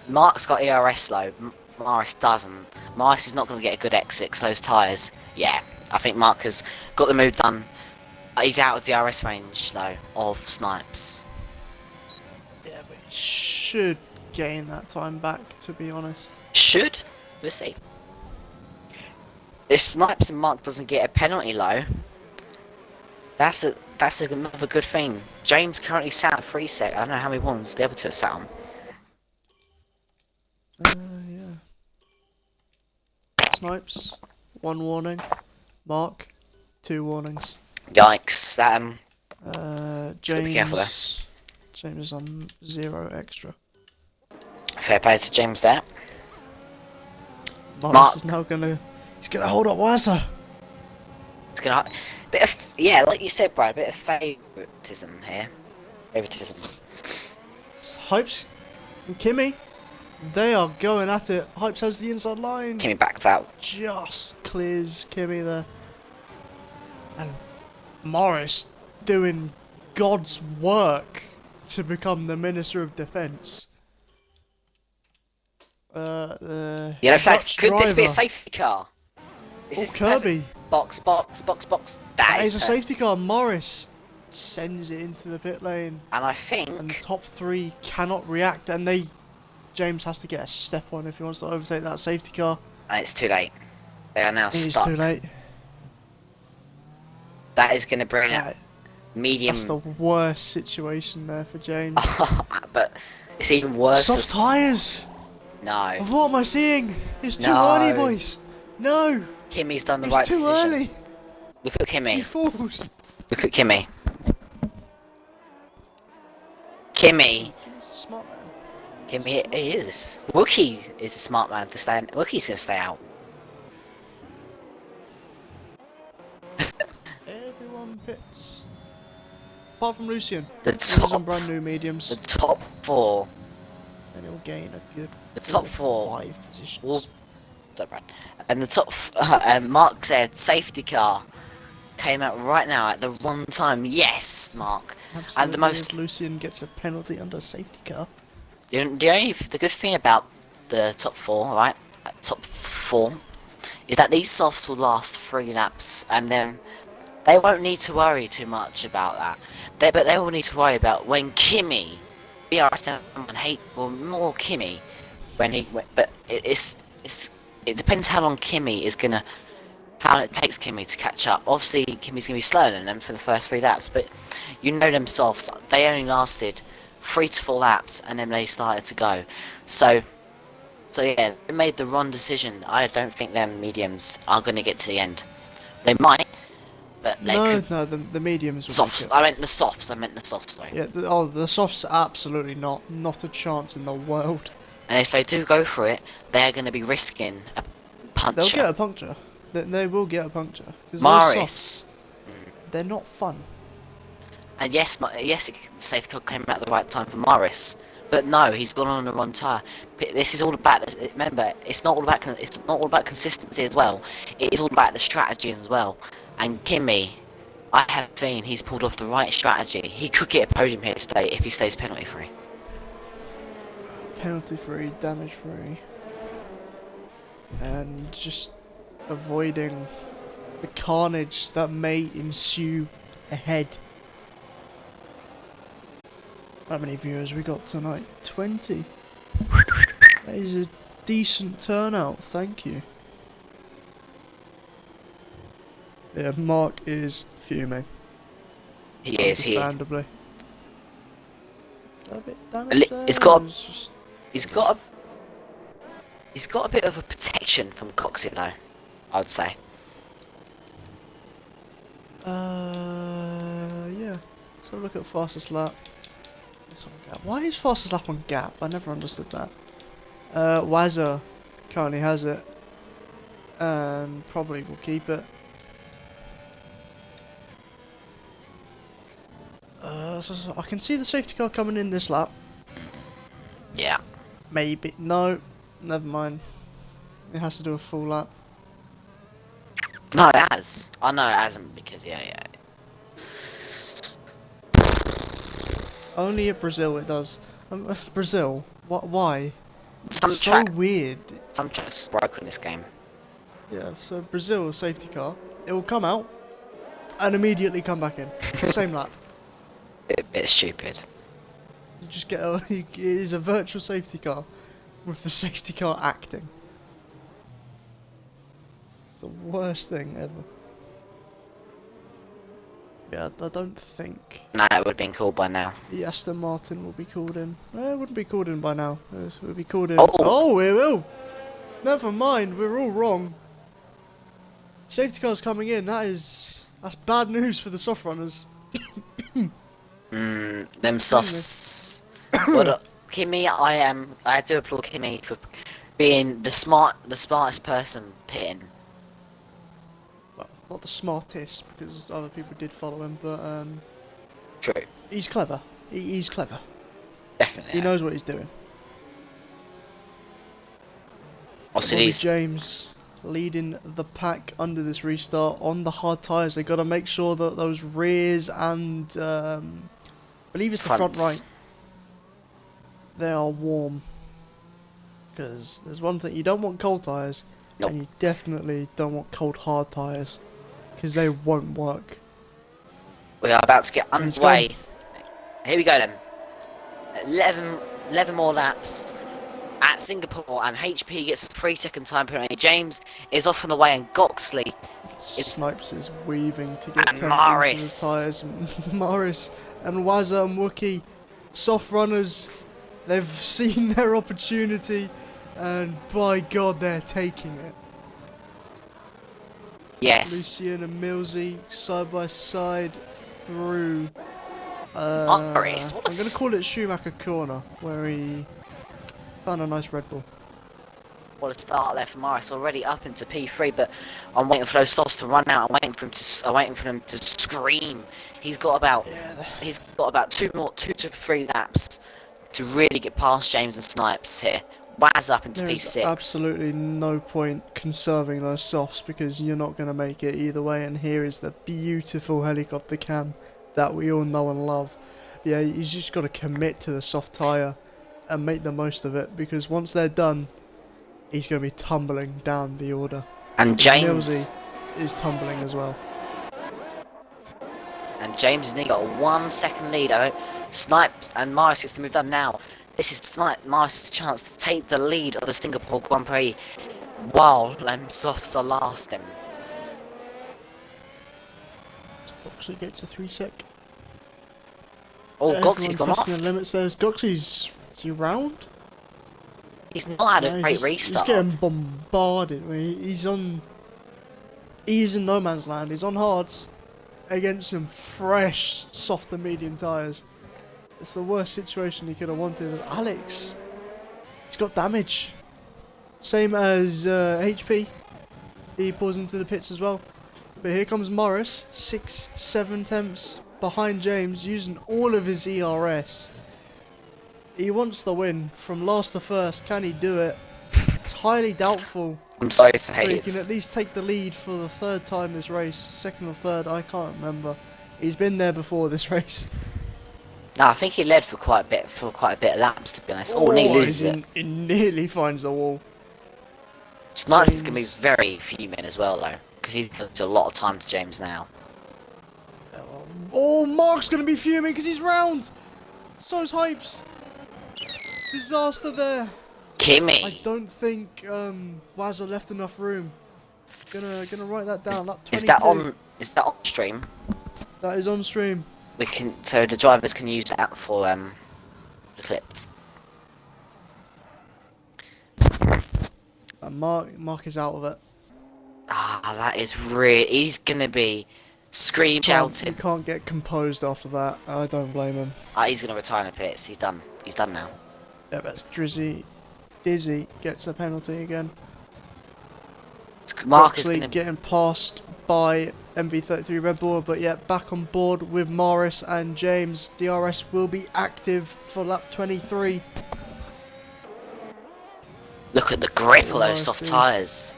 Mark's got ERS though. Morris doesn't. Morris is not going to get a good exit because those tyres. Yeah, I think Mark has got the move done. He's out of DRS range though of Snipes. Yeah, but he should gain that time back, to be honest. Should? We'll see. If Snipes and Mark doesn't get a penalty low, that's another good thing. James currently sat at 3 sec. I don't know how many ones the other two are sat on. Yeah. Snipes, 1 warning. Mark, 2 warnings. Yikes! That James. Be careful there. James is on 0 extra. Fair play to James there. Mark is now gonna. He's gonna hold up Wazza. It's gonna bit of like you said, Brad. A bit of favoritism here. Favoritism. Hypes and Kimmy, they are going at it. Hypes has the inside line. Kimmy backed out. Just clears Kimmy there. And Morris doing God's work to become the Minister of Defence. Yellow flags. Could this be a safety car? This is Kirby. Box. That is a safety car. Morris sends it into the pit lane. And I think. And the top 3 cannot react, and James has to get a step on if he wants to overtake that safety car. And it's too late. They are now stuck. It is too late. That is going to bring it medium. That's the worst situation there for James. But it's even worse. Soft tyres. No. What am I seeing? It's too early, boys. No. Kimmy's done the right decision. It's too early. Look at Kimmy. He falls. Look at Kimmy. Kimmy. He's a smart man. Kimmy, he is. Wookie is a smart man for staying. Wookie's gonna stay out. Everyone pits. Apart from Lucian. He's on brand new mediums. The top 4. And he'll gain a good. The top 4. 5 positions. Will, sorry, Brad. And the top. Mark said safety car came out right now at the wrong time. Yes, Mark. Absolutely, and the most. Lucian gets a penalty under safety car. The good thing about the top four, right? Top four, is that these softs will last 3 laps, and then they won't need to worry too much about that. But they will need to worry about when Kimmy, BRS and hate, well, more Kimmy, but it depends how long Kimmy is gonna, how long it takes Kimmy to catch up. Obviously, Kimmy's gonna be slower than them for the first 3 laps, but you know them softs, they only lasted 3 to 4 laps, and then they started to go. So yeah, they made the wrong decision. I don't think them mediums are gonna get to the end. They might, but they could. No, the mediums will Softs. make it. I meant the softs. Sorry. Yeah, the softs absolutely not a chance in the world. And if they do go for it, they're going to be risking a puncture. They'll get a puncture. They will get a puncture. Because those Maris. softs, they're not fun. And yes, safety car came at the right time for Maris. But no, he's gone on the wrong tyre. This is all about. Remember, it's not all about consistency as well. It is all about the strategy as well. And Kimmy, I have a feeling he's pulled off the right strategy. He could get a podium here today if he stays penalty free. Penalty free, damage free, and just avoiding the carnage that may ensue ahead. How many viewers we got tonight? 20. That is a decent turnout, thank you. Yeah, Mark is fuming. He is here. Understandably. A bit damage there, It's got. or it's just- He's got a bit of a protection from Coxie though, I'd say. Yeah. Let's have a look at fastest lap. It's on Gap. Why is fastest lap on Gap? I never understood that. Wazza currently has it, and probably will keep it. So I can see the safety car coming in this lap. Yeah. Maybe. No. Never mind. It has to do a full lap. No, it has. I know it hasn't because yeah. Only at Brazil it does. Brazil? What? Why? Some It's so track, weird. some tracks broke in this game. Yeah, so Brazil safety car. It will come out and immediately come back in. Same lap. Bit stupid. You just get it is a virtual safety car with the safety car acting. It's the worst thing ever. Yeah, I don't think Nah, it would have been cool by now. the Aston Martin will be called in. It wouldn't be called in by now. It would be called in. Oh. Oh, it will! Never mind, we're all wrong. Safety car's coming in, that's bad news for the soft runners. Them softs. Well, Kimmy, I do applaud Kimmy for being the smartest person pitting. Well, not the smartest, because other people did follow him, but True. he's clever. He's clever. Definitely. He knows what he's doing. Obviously, Bobby these James leading the pack under this restart on the hard tyres. They got to make sure that those rears and I believe it's the front fronts. right, they are warm. Because there's one thing, you don't want cold tyres, Nope. and you definitely don't want cold hard tyres, because they won't work. We are about to get Let's underway. Here we go then. 11 more laps at Singapore, and HP gets a 3-second time penalty. James is off on the way, and Goxley Snipes is weaving to get And temp Morris. into the tyres. Morris and Wazza and Wookie, soft runners, they've seen their opportunity, and by God, they're taking it. yes. Lucian and Millsy side by side through. Morris, I'm what a going to call it Schumacher Corner, where he found a nice Red Bull. What a start there for Morris, already up into P3, but I'm waiting for those softs to run out. I'm waiting for them to scream. He's got about 2 to 3 laps to really get past James and Snipes here. Waz up into There's P6. absolutely no point conserving those softs because you're not going to make it either way, and here is the beautiful helicopter cam that we all know and love. Yeah, he's just got to commit to the soft tyre. and make the most of it, because once they're done, he's going to be tumbling down the order. And James Millsy is tumbling as well. and James has only got a 1 second lead. Snipes and Morris gets to move down now. This is Morris' chance to take the lead of the Singapore Grand Prix while softs are lasting. Goxley gets a 3 sec. Oh, Goxley's gone off. Testing the limits there. Goxley's... Is he round? He's not had a great restart. He's getting bombarded. He's on... He's in no man's land. He's on hards against some fresh, soft and medium tyres. It's the worst situation he could have wanted. Alex, he's got damage. Same as HP. He pulls into the pits as well. But here comes Morris, 6-7 temps behind James, using all of his ERS. He wants the win from last to first. Can he do it? It's highly doubtful. I'm sorry to say But he it. can at least take the lead for the third time this race. Second or third, I can't remember. He's been there before this race. No, I think he led for quite a bit of laps, to be honest. Oh, and he loses it. He nearly finds the wall. Snipes is going to be very fuming as well, though, because he's got a lot of time to James now. Oh, Mark's going to be fuming because he's round. So's Hypes. Disaster there. Kimmy! I don't think Wazza left enough room. Gonna write that down. Lap 22. Is that on stream? That is on stream. So the drivers can use that for the clips. And Mark is out of it. Ah, that is really. He's gonna be screaming, shouting. He can't get composed after that. I don't blame him. He's gonna retire in the pits. He's done. He's done now. Yeah, that's Drizzy. Dizzy gets a penalty again. Mark is Actually gonna getting passed by MV33 Red Bull, but yeah, back on board with Morris and James. DRS will be active for lap 23. look at the grip of Nice, those soft dude. tyres.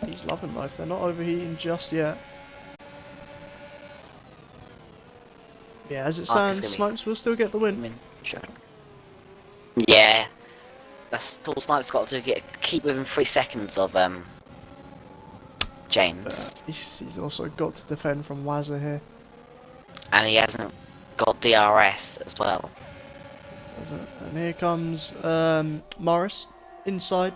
He's loving life. They're not overheating just yet. Yeah, as it Mark is stands, gonna be- Snipes will still get the win. Sure. Yeah, that's all Snipes got to do. Keep within 3 seconds of James, He's also got to defend from Wazza here. and he hasn't got DRS as well. Doesn't it? And here comes Morris inside.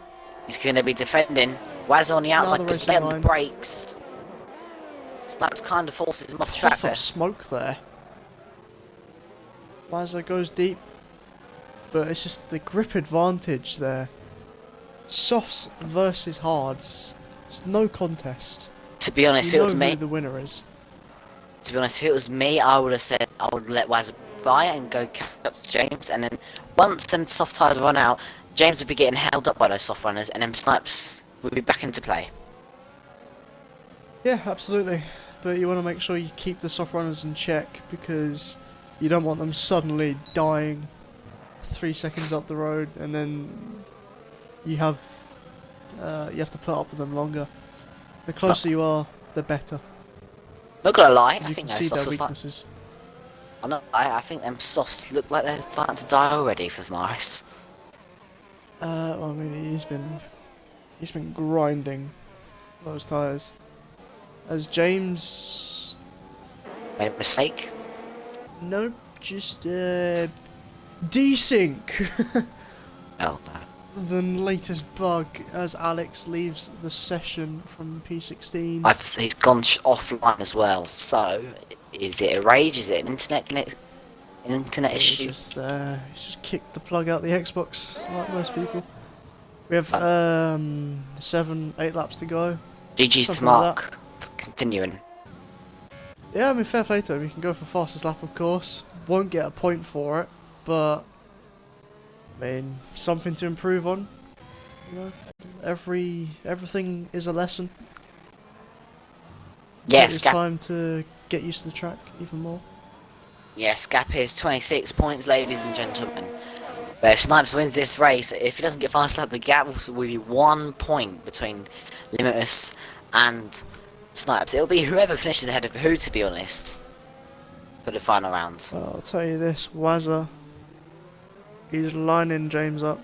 He's going to be defending. Waz on the outside, the goes racing late on line. the brakes. Snipes kind of forces him off track Puff there. of smoke there. Wazza goes deep, but it's just the grip advantage there. Softs versus hards. It's no contest. To be honest, if You it know was who me, the winner is. I would have said I would let Waz by and go catch up to James, and then once them soft tyres run out, James would be getting held up by those soft runners, and then Snipes would be back into play. Yeah, absolutely. But you want to make sure you keep the soft runners in check, because you don't want them suddenly dying 3 seconds up the road, and then you have to put up with them longer. The closer you are, the better. Not gonna lie, I You think can see those their softs are starting. weaknesses. I think them softs look like they're starting to die already for Morris. Well, I mean, he's been grinding those tyres. As James, Made a mistake. nope, just desync. Oh no. The latest bug as Alex leaves the session from P16. He's gone offline as well. So, is it a rage? Is it an internet issue? He's just kicked the plug out the Xbox like most people. We have 7, 8 laps to go. GG's to something like Mark for continuing. Yeah, I mean, fair play to him. He can go for fastest lap, of course. Won't get a point for it, but I mean, something to improve on. You know, everything is a lesson. Yes, It's time to get used to the track even more. Yes, gap is 26 points, ladies and gentlemen. But if Snipes wins this race, if he doesn't get fast lap, the gap will be 1 point between Limitless and Snipes. It'll be whoever finishes ahead of who, to be honest, for the final round. I'll tell you this, Wazza He's lining James up.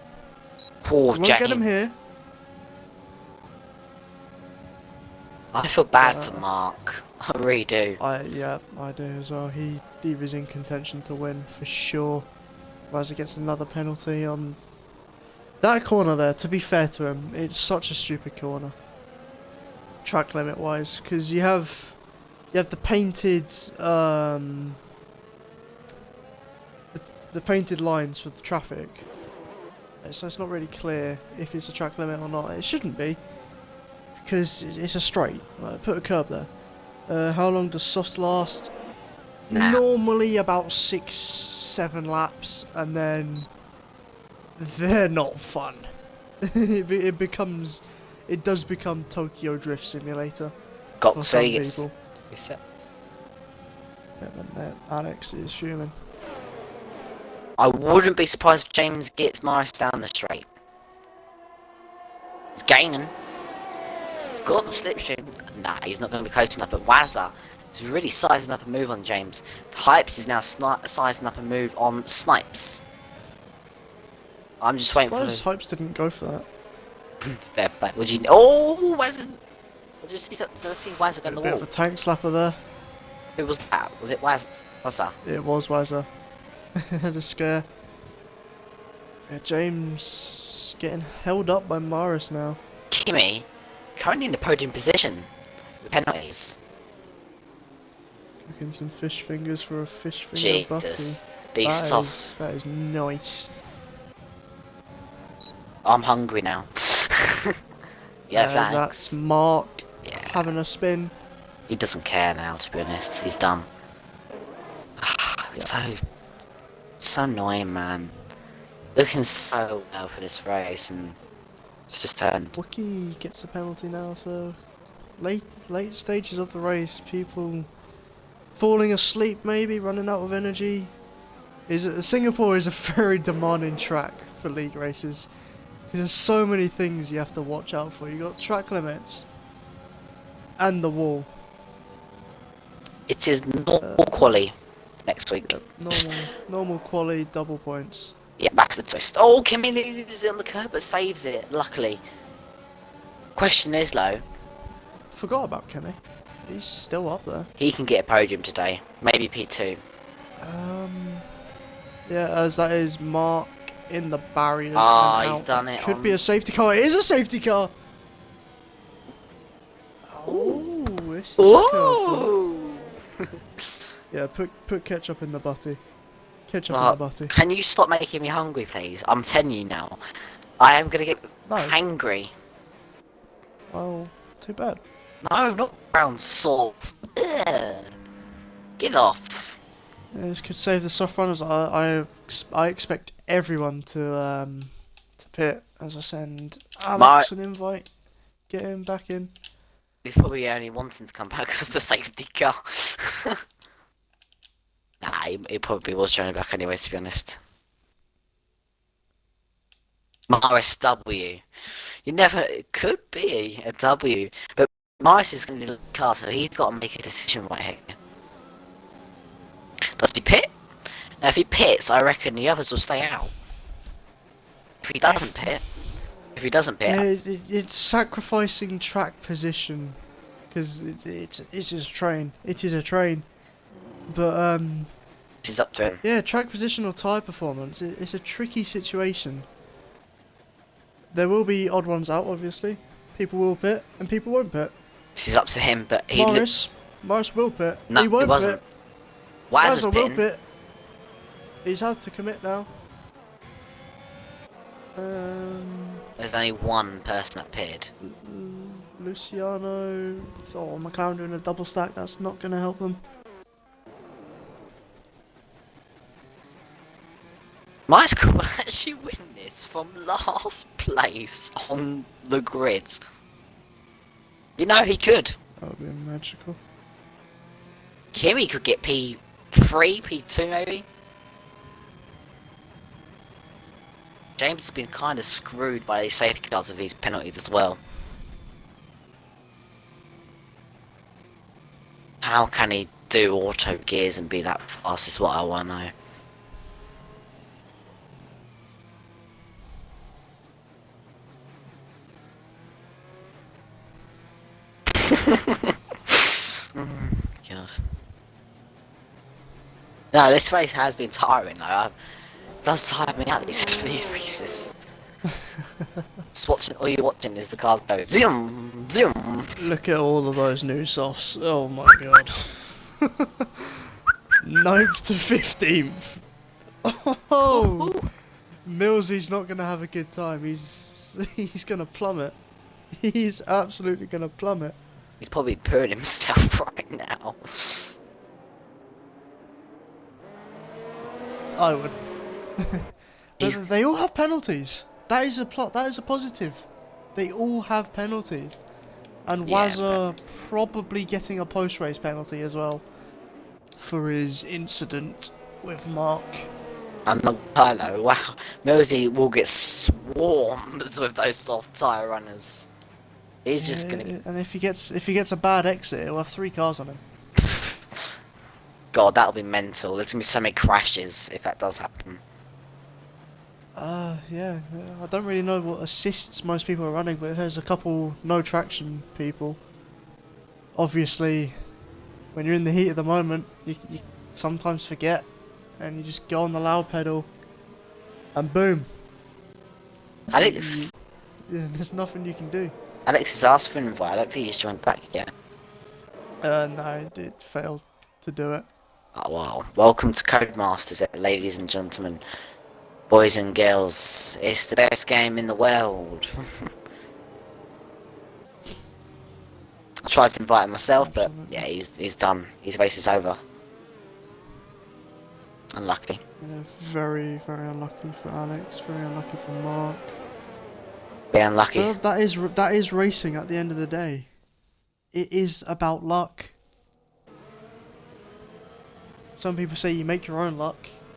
Poor He won't James. get him here. I feel bad for Mark. I really do. Yeah, I do as well. He was in contention to win for sure. Wazza gets another penalty on that corner there. To be fair to him, it's such a stupid corner. Track limit wise, because you have the painted the painted lines for the traffic, so it's not really clear if it's a track limit or not. It shouldn't be, because it's a straight. Put a curb there. How long does softs last? Nah. Normally about 6-7 laps, and then they're not fun. It does become Tokyo Drift Simulator Got for to some say, people. it's Yeah, but Alex is fuming. I wouldn't be surprised if James gets Morris down the straight. He's gaining. He's got the slipstream. Nah, he's not going to be close enough. But Wazza is really sizing up a move on James. Hypes is now sizing up a move on Snipes. I'm just waiting for the... Hypes didn't go for that. Fair play. Would you... Oh, Wazza... Did you see Wazza go in the Bit wall? of a tank slapper there. Who was that? Was it Wazza? It was Wazza. Had a scare. Yeah, James getting held up by Morris now. Kimmy, currently in the podium position. With penalties. Looking some fish fingers for a fish finger butty. Jesus. These softs. That is nice. I'm hungry now. Yeah, There's thanks. that's Mark Yeah. having a spin. He doesn't care now, to be honest. He's done. It's so annoying, man. Looking so well for this race, and it's just turned. Wookie gets a penalty now, so late stages of the race, people falling asleep, maybe running out of energy. Singapore is a very demanding track for league races. There's so many things you have to watch out for. You got track limits and the wall. It is normal quali next week. Normal quali, double points. Yeah, back to the twist. Oh, Kimmy loses it on the curb, but saves it, luckily. Question is, though, Forgot about Kenny. He's still up there. he can get a podium today. Maybe P2. Yeah, as that is Mark in the barriers. Ah, and he's out. done it Could on- be a safety car. It is a safety car. Oh, this is a curveball. Ooh! Yeah, put ketchup in the butty. Ketchup in the butty. Can you stop making me hungry, please? I'm telling you now. I am gonna get No. hangry. Well, too bad. No, not brown salt. Ugh. Get off. Yeah, this could save the soft runners. I expect everyone to pit as I send Alex an invite. Get him back in. He's probably only wanting to come back because of the safety car. Nah, he probably was trying back anyway, to be honest. Morris W. You never... It could be a W. But Morris is going to the car, so he's got to make a decision right here. Does he pit? Now, if he pits, I reckon the others will stay out. If he doesn't pit... It's sacrificing track position because it's a train. It is a train, but This is up to him. yeah, track position or tyre performance. It's a tricky situation. There will be odd ones out, obviously. People will pit and people won't pit. This is up to him, but he... Morris will pit. No, he won't he wasn't. pit. Wazza's will pitting. pit. He's had to commit now. There's only one person that pitted. Luciano. Oh, McLaren doing a double stack. That's not going to help them. Miles could actually win this from last place on the grid. You know he could. That would be magical. Kimmy could get P3, P2 maybe. James has been kind of screwed by these safety cars with these penalties as well. How can he do auto gears and be that fast is what I want to know. God. No, this race has been tiring though. It does tire me out these races. Just watching, all you're watching is the cars go zoom, zoom. Look at all of those new softs. Oh my god. 9th to 15th. Oh, Millsy's not gonna have a good time. He's gonna plummet. He's absolutely gonna plummet. He's probably pooing himself right now. I would. But they all have penalties. That is a plot. That is a positive. They all have penalties, and Yeah, Wazza probably getting a post-race penalty as well for his incident with Mark. I'm not Carlo. Wow, Millsy will get swarmed with those soft tyre runners. He's just gonna. And if he gets a bad exit, he'll have 3 cars on him. God, that'll be mental. There's gonna be so many crashes if that does happen. Yeah. I don't really know what assists most people are running, but there's a couple no traction people. Obviously, when you're in the heat of the moment, you sometimes forget, and you just go on the loud pedal, and boom. Alex. Yeah, there's nothing you can do. Alex is asked for an invite. I don't think he's joined back yet. No, it failed to do it. Oh wow. Welcome to Codemasters, ladies and gentlemen. Boys and girls. It's the best game in the world. I tried to invite him myself, but yeah, he's done. His race is over. Unlucky. Yeah, very, very unlucky for Alex. Very unlucky for Mark. Very unlucky. But that is racing at the end of the day. It is about luck. Some people say you make your own luck,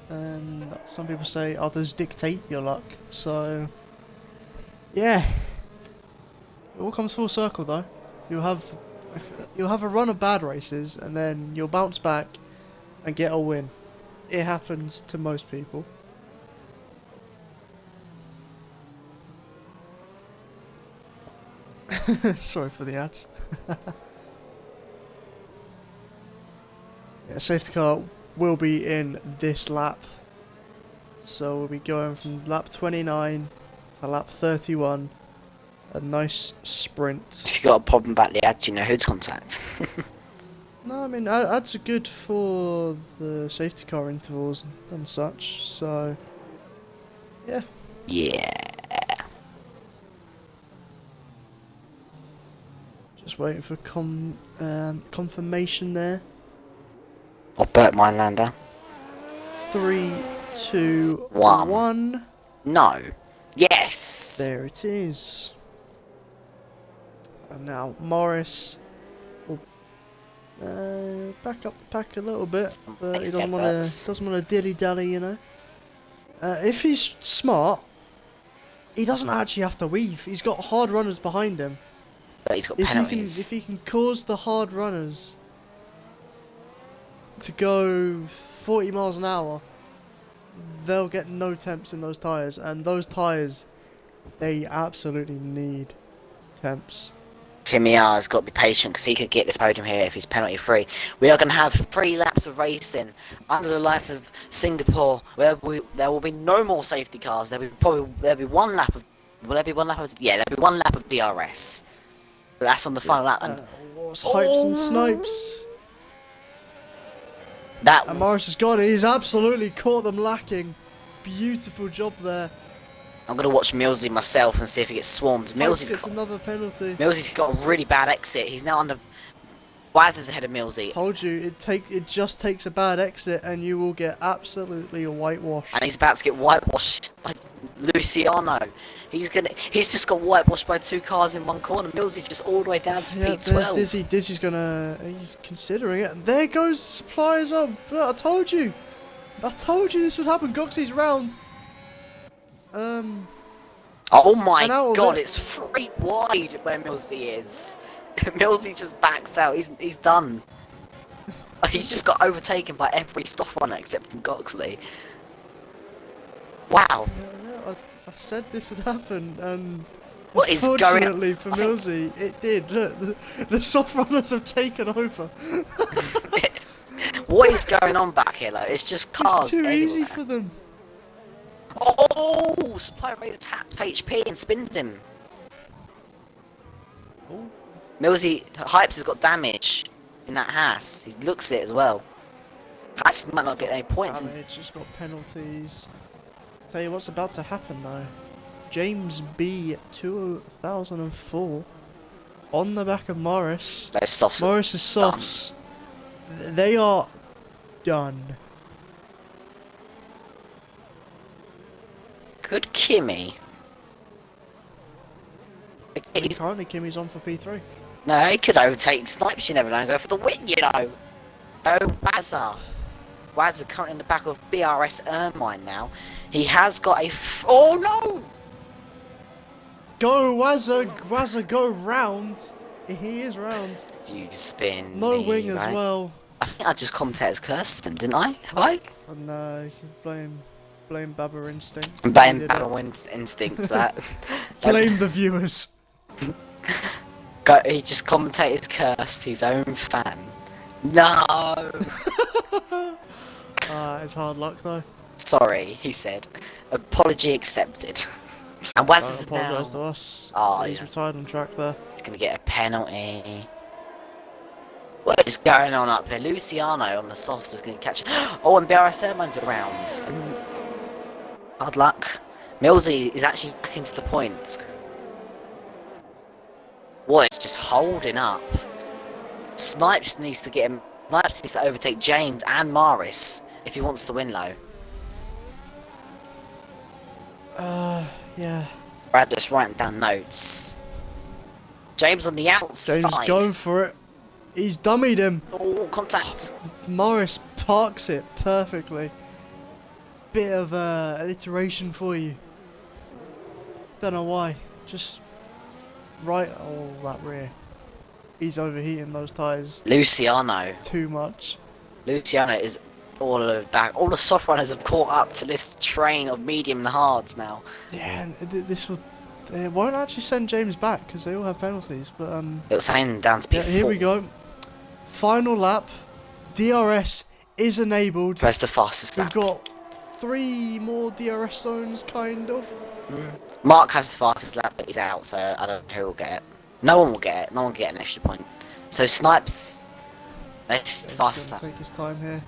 and some people say others dictate your luck. So, yeah, it all comes full circle though. You'll have a run of bad races, and then you'll bounce back and get a win. It happens to most people. Sorry for the ads. Yeah, safety car will be in this lap. So we'll be going from lap 29 to lap 31. A nice sprint. If you got a problem about the ads, you know who to contact. No, I mean, ads are good for the safety car intervals and such, so yeah. Yeah. Just waiting for confirmation there. Or Burt Minelander. 3, 2, One. 1. No. Yes. There it is. And now Morris will back up the pack a little bit, but he doesn't want to dilly dally, you know. If he's smart, he doesn't actually have to weave. He's got hard runners behind him. But he's got penalties. If he can cause the hard runners to go 40 miles an hour, they'll get no temps in those tyres, and those tyres, they absolutely need temps. Kimiya has got to be patient because he could get this podium here if he's penalty free. We are going to have 3 laps of racing under the lights of Singapore, where there will be no more safety cars. There'll be 1 lap of. Will there be 1 lap of? Yeah, there'll be 1 lap of DRS. But that's on the final lap. And Hypes and snipes. that And Morris has got it. He's absolutely caught them lacking. Beautiful job there. I'm going to watch Millsy myself and see if he gets swarmed. Hypes gets another penalty. Millsy's got a really bad exit. He's now under. Waz is ahead of Millsy. Told you, it just takes a bad exit and you will get absolutely whitewashed. And he's about to get whitewashed by Luciano. He's just got whitewashed by 2 cars in 1 corner. Millsy's just all the way down to P12. There's Dizzy. He's considering it. There goes suppliers up. I told you this would happen. Goxie's round. Oh my out of god, it. it's 3 wide where Millsy is. Millsy just backs out. He's done. He's just got overtaken by every soft runner except from Goxley. Wow. I said this would happen, and What is going on? Unfortunately for Millsy, it did. Look, the soft runners have taken over. What is going on back here, though? It's just cars It's too everywhere. easy for them. Oh! Supply Raider taps HP and spins him. Oh, Millsy, Hypes has got damage in that Haas. He looks it as well. Haas might not get any points. it's just got penalties. Tell you what's about to happen though. James B 2004 on the back of Morris. Those softs. Morris's softs. They are done. Good Kimmy. He's, Currently, Kimmy's on for P3. no, he could overtake Snipes, you never know, and go for the win, you know. Oh, Wazza. Wazza currently in the back of BRS Ermine now. He has got a oh no! Go Wazza, Wazza, go round. He is round. You spin No me, wing as right? well. I think I just commentated as Kirsten, didn't I? Have I? Oh no, you can blame Baba Instinct. Blame He did it. Battle Instinct for that. Blame the viewers. He just commentated as Cursed, his own fan. No! It's hard luck though. Sorry, he said. Apology accepted. And Waz Don't is now. apologise to us. Oh, He's yeah. retired on track there. He's gonna get a penalty. What is going on up here? Luciano on the softs is gonna catch. Oh, and BRS Airman's around. Hard luck. Millsy is actually back into the points. What is just holding up? Snipes needs to get him. Snipes needs to overtake James and Morris if he wants to win low. Yeah. Brad just writing down notes. James on the outside. James going for it. He's dummied him. Oh, contact. Morris parks it perfectly. Bit of alliteration for you. Don't know why. Just right. Oh, that rear. He's overheating those tyres Luciano. too much. Luciano is all the back. All the soft runners have caught up to this train of medium and hards now. Yeah, and this will. It won't actually send James back because they all have penalties. But It was saying down to P4. yeah, here we go. Final lap. DRS is enabled. Press the fastest We've lap. got 3 more DRS zones, kind of. Mark has the fastest lap, but he's out, so I don't know who will get it. No one will get it. No one will get an extra point. So Snipes. That's the James fastest gonna lap. take his time here.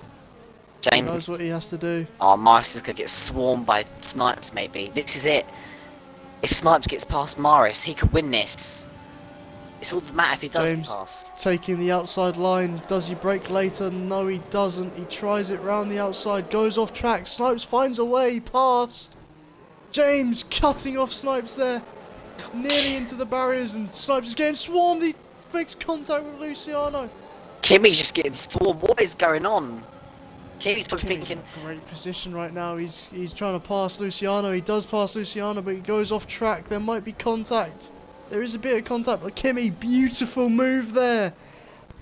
He knows James. what he has to do. Oh, Morris is going to get swarmed by Snipes, maybe. This is it. If Snipes gets past Morris, he could win this. It's all that matter if he doesn't James pass. taking the outside line. Does he brake later? No, he doesn't. He tries it round the outside. Goes off track. Snipes finds a way past. James cutting off Snipes there. Nearly into the barriers, and Snipes is getting swarmed. He makes contact with Luciano. Kimmy's just getting swarmed. What is going on? Kimmy's probably Kimmy's thinking, in a great position right now. He's trying to pass Luciano. He does pass Luciano, but he goes off track. There might be contact. There is a bit of contact, but Kimmy, beautiful move there.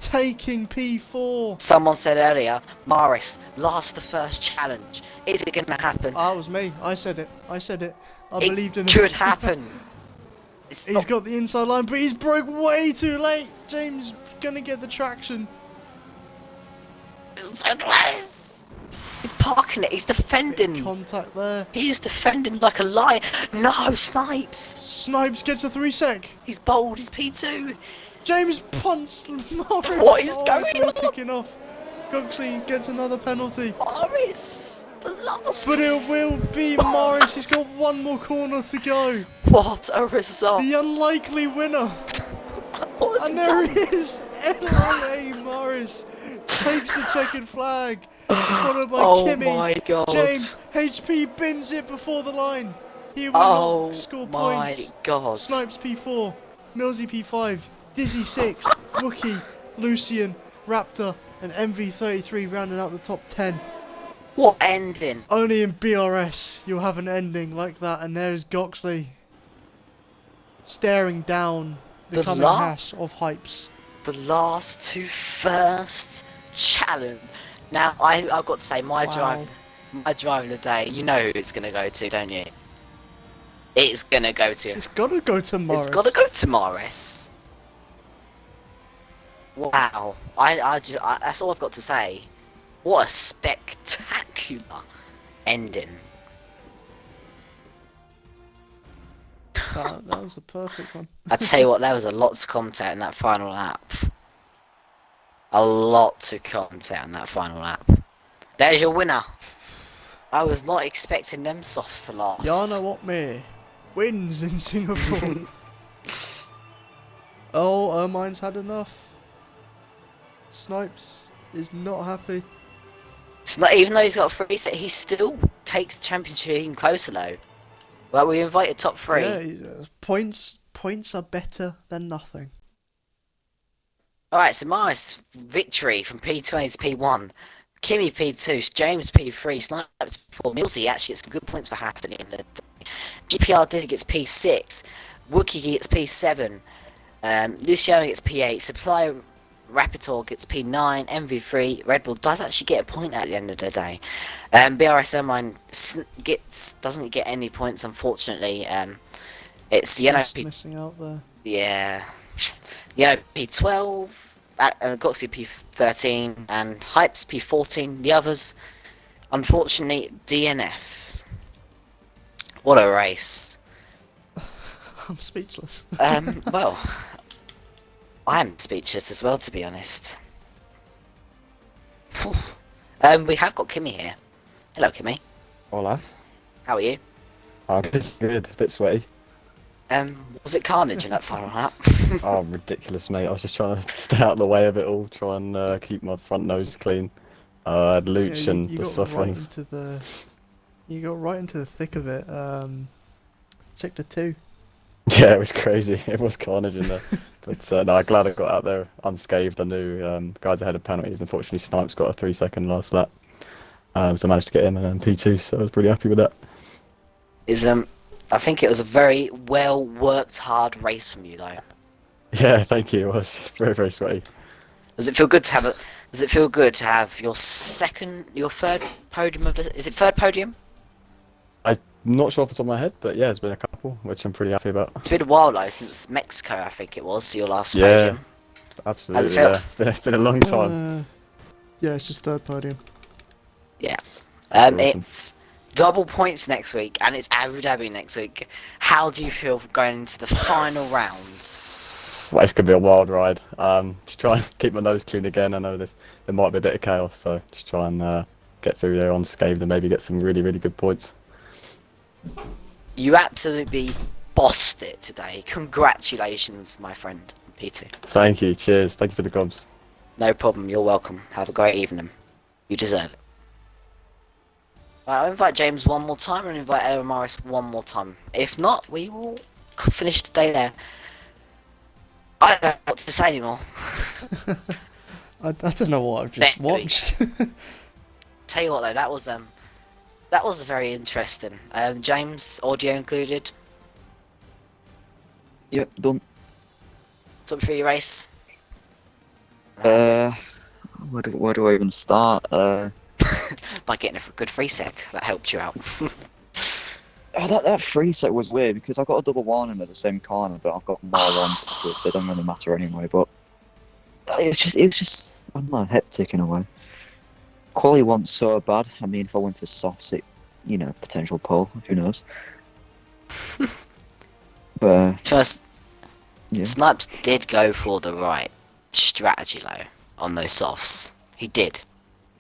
Taking P4. someone said earlier, Morris lost the first challenge. Is it going to happen? That was me. I said it. I it believed in could it. happen. It's He's not- got the inside line, but he's broke way too late. James gonna get the traction. it's so close. He's parking it. He's defending. Contact there. He is defending like a lion. No, Snipes. Snipes gets a 3 sec. He's bold. He's P2. James punts Morris. What is it's going all on? kicking off. Goxley gets another penalty. Morris, the last. But it will be Morris. He's got one more corner to go. What a result. The unlikely winner. What has he And there done? he is. LIA Morris takes the checkered flag. Followed by Oh Kimmy. my god. James, HP bins it before the line. He will Oh not score my points. god. Snipes P4, Millsy P5, Dizzy 6, Wookie, Lucian, Raptor, and MV33 rounding out the top 10. What ending? Only in BRS you'll have an ending like that, and there's Goxley staring down the The coming la- hash of hypes. The last two first challenge. Now I've got to say my Wow. drive of the day. You know who it's gonna go to, don't you? It's gonna go to. It's gotta go to Morris. It's gotta go to Morris. Wow. That's all I've got to say. What a spectacular ending. That was a perfect one. I tell you what, there was a lot to commentate in that final lap. A lot to commentate on that final lap. There's your winner. I was not expecting them softs to last. Yana Watmere wins in Singapore. Oh, Ermine's had enough. Snipes is not happy. It's not, even though he's got a free set, he still takes the championship even closer though. Well, we invited top 3. Yeah, points are better than nothing. Alright, so Morris victory from P20 to P1. Kimmy P2, James P3, Snipes P4, Millsy actually gets some good points for Hatton in the day. GPR Dizzy gets P6, Wookie gets P7, Luciano gets P8, Supply Rapitor gets P9, MV3, Red Bull does actually get a point at the end of the day. BRS Ermine doesn't get any points, unfortunately. It's Yellow P... missing out there. Yeah. Yellow P12, Goxie P13, and Hypes P14. The others, unfortunately, DNF. What a race. I'm speechless. Well, I'm speechless as well, to be honest. We have got Kimmy here. Hello, Kimmy. Hola. How are you? I'm good, a bit sweaty. Was it carnage in that final lap? Oh, ridiculous, mate. I was just trying to stay out of the way of it all, try and keep my front nose clean. I had Luch and the soft ones. You got right into the thick of it. Sector 2. Yeah, it was crazy. It was carnage in there. But no, I'm glad I got out there unscathed. I knew guys ahead of penalties. Unfortunately, Snipes got a 3-second last lap. So I managed to get him and then P2, so I was pretty happy with that. I think it was a very well worked hard race from you though. Yeah, thank you. It was very, very sweaty. Does it feel good to have your third podium of the? Is it third podium? I'm not sure off the top of my head, but yeah, there's been a couple, which I'm pretty happy about. It's been a while though, since Mexico, I think it was your last Yeah, podium. absolutely. Yeah, it's been a long time. Yeah, it's his third podium. Yeah. Awesome. It's double points next week, and it's Abu Dhabi next week. How do you feel going into the final round? Well, it's going to be a wild ride. Just try and keep my nose clean again. I know there might be a bit of chaos, so just try and get through there unscathed and maybe get some really, really good points. You absolutely bossed it today. Congratulations, my friend, Peter. Thank you. Cheers. Thank you for the comms. No problem. You're welcome. Have a great evening. You deserve it. Right, I'll invite James one more time and invite Ella Morris one more time. If not, we will finish the day there. I don't know what to say anymore. I don't know what I've just watched. Tell you what though, that was very interesting. James, audio included. Yep, done. Talk me through your race. Where do I even start? By getting a good free sec, that helped you out. That free set was weird because I got a double warning at the same corner, but I've got more ones afterwards, so it doesn't really matter anyway. But it was just I don't know, hectic in a way. Quali wasn't so bad. I mean, if I went for softs, potential pole. Who knows? But First, yeah. Snipes did go for the right strategy though on those softs. He did.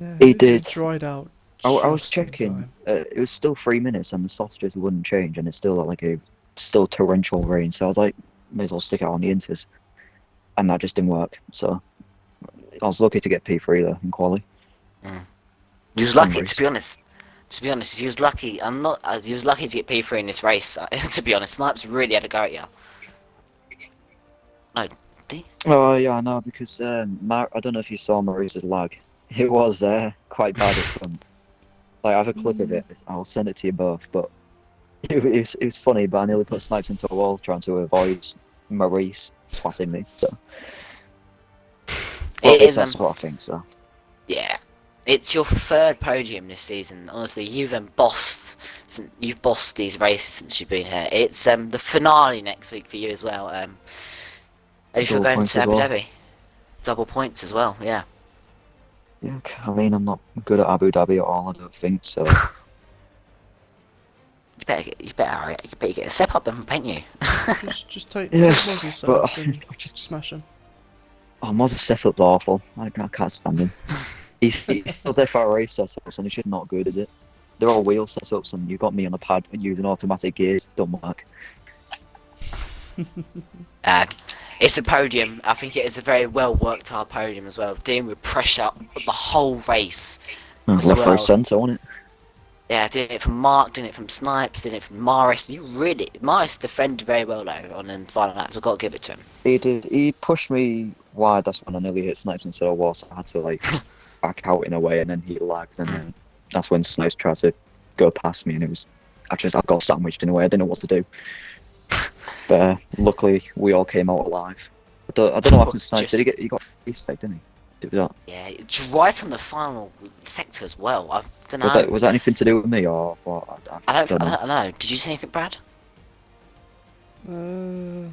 Yeah, He did. It dried out. I was just in checking. time. It was still 3 minutes, and the softs just wouldn't change, and it's still like a torrential rain. So I was like, may as well stick it on the inters, and that just didn't work. So I was lucky to get P3 there in quali. He was lucky, to be honest. To be honest, he was lucky. He was lucky to get P3 in this race. To be honest, Snipes really had a go at you. No, did he? Oh yeah, I know, because I don't know if you saw Maurice's lag. It was quite bad at front. Like, I have a clip of it. I'll send it to you both. But it was funny. But I nearly put Snipes into a wall trying to avoid Maurice twatting me. So It is that's what I think. So yeah, It's your third podium this season. Honestly, you've bossed these races since you've been here. It's the finale next week for you as well. If you're Double going points to as Abu well. Dhabi, double points as well. Yeah. Yeah, I mean, I'm not good at Abu Dhabi at all, I don't think, so. You better get a step up then, ain't you? Just take Yeah, Moz's but setup and I just. smash him. Oh, Moz's setup's awful. I can't stand him. He still FRA setups, and it's just not good, is it? They're all wheel setups, and you've got me on the pad using automatic gears. Don't work. It's a podium. I think it is a very well worked hard podium as well. Dealing with pressure the whole race as Left, well. right, centre, wasn't it? Yeah, did it from Mark, did it from Snipes, did it from Morris. Morris defended very well though on the final laps. I've got to give it to him. He did. He pushed me wide. That's when I nearly hit Snipes instead of Wall. So I had to like back out in a way, and then he lagged, and then that's when Snipes tried to go past me, and it was. I got sandwiched in a way. I didn't know what to do. But luckily, we all came out alive. I don't know what happened to Snipes. He got free spec, didn't he? Did that? Yeah, it's right on the final sector as well. I don't know. Was that anything to do with me or what? I don't know. Did you see anything, Brad? Not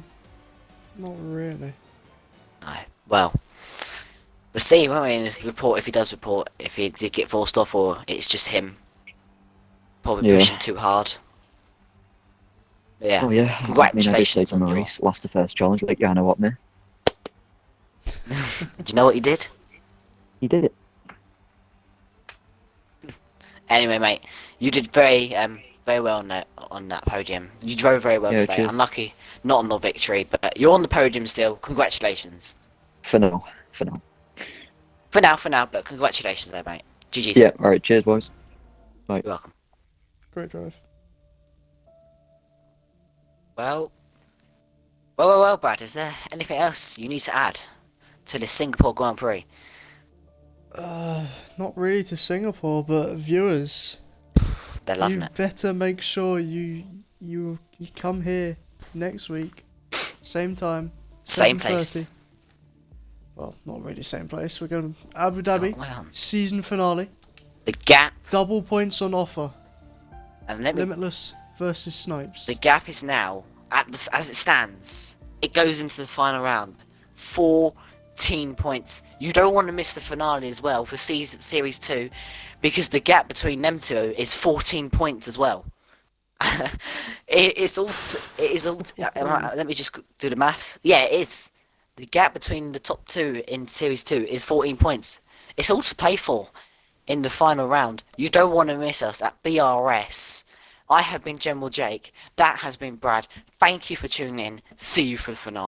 really. No. Well, we'll see, won't we? In the report, if he does report, if he did get forced off, or it's just him probably Yeah. pushing too hard. But yeah. Oh yeah. Congratulations I did say to on your- Maurice, last the first challenge, like yeah, I know what me. Do you know what he did? He did it. Anyway, mate, you did very well on that podium. You drove very well Yeah, today. cheers. Unlucky, not on the victory, but you're on the podium still. Congratulations. For now. For now, but congratulations, though, mate. GG's. Yeah. All right. Cheers, boys. You're welcome. Great drive. Well, Brad. Is there anything else you need to add to the Singapore Grand Prix? Not really to Singapore, but viewers, They're loving you it. better make sure you come here next week, same time, Same 7:30. place. Well, not really same place. We're going to Abu Dhabi Oh, wow. season finale. The gap, Double points on offer. and Limitless versus Snipes. the gap is now as it stands. It goes into the final round. 14 points. You don't want to miss the finale as well for Series 2, because the gap between them two is 14 points as well. It is all. Let me just do the maths. Yeah, it is. The gap between the top two in Series 2 is 14 points. It's all to play for in the final round. You don't want to miss us at BRS. I have been General Jake. That has been Brad. Thank you for tuning in. See you for the finale.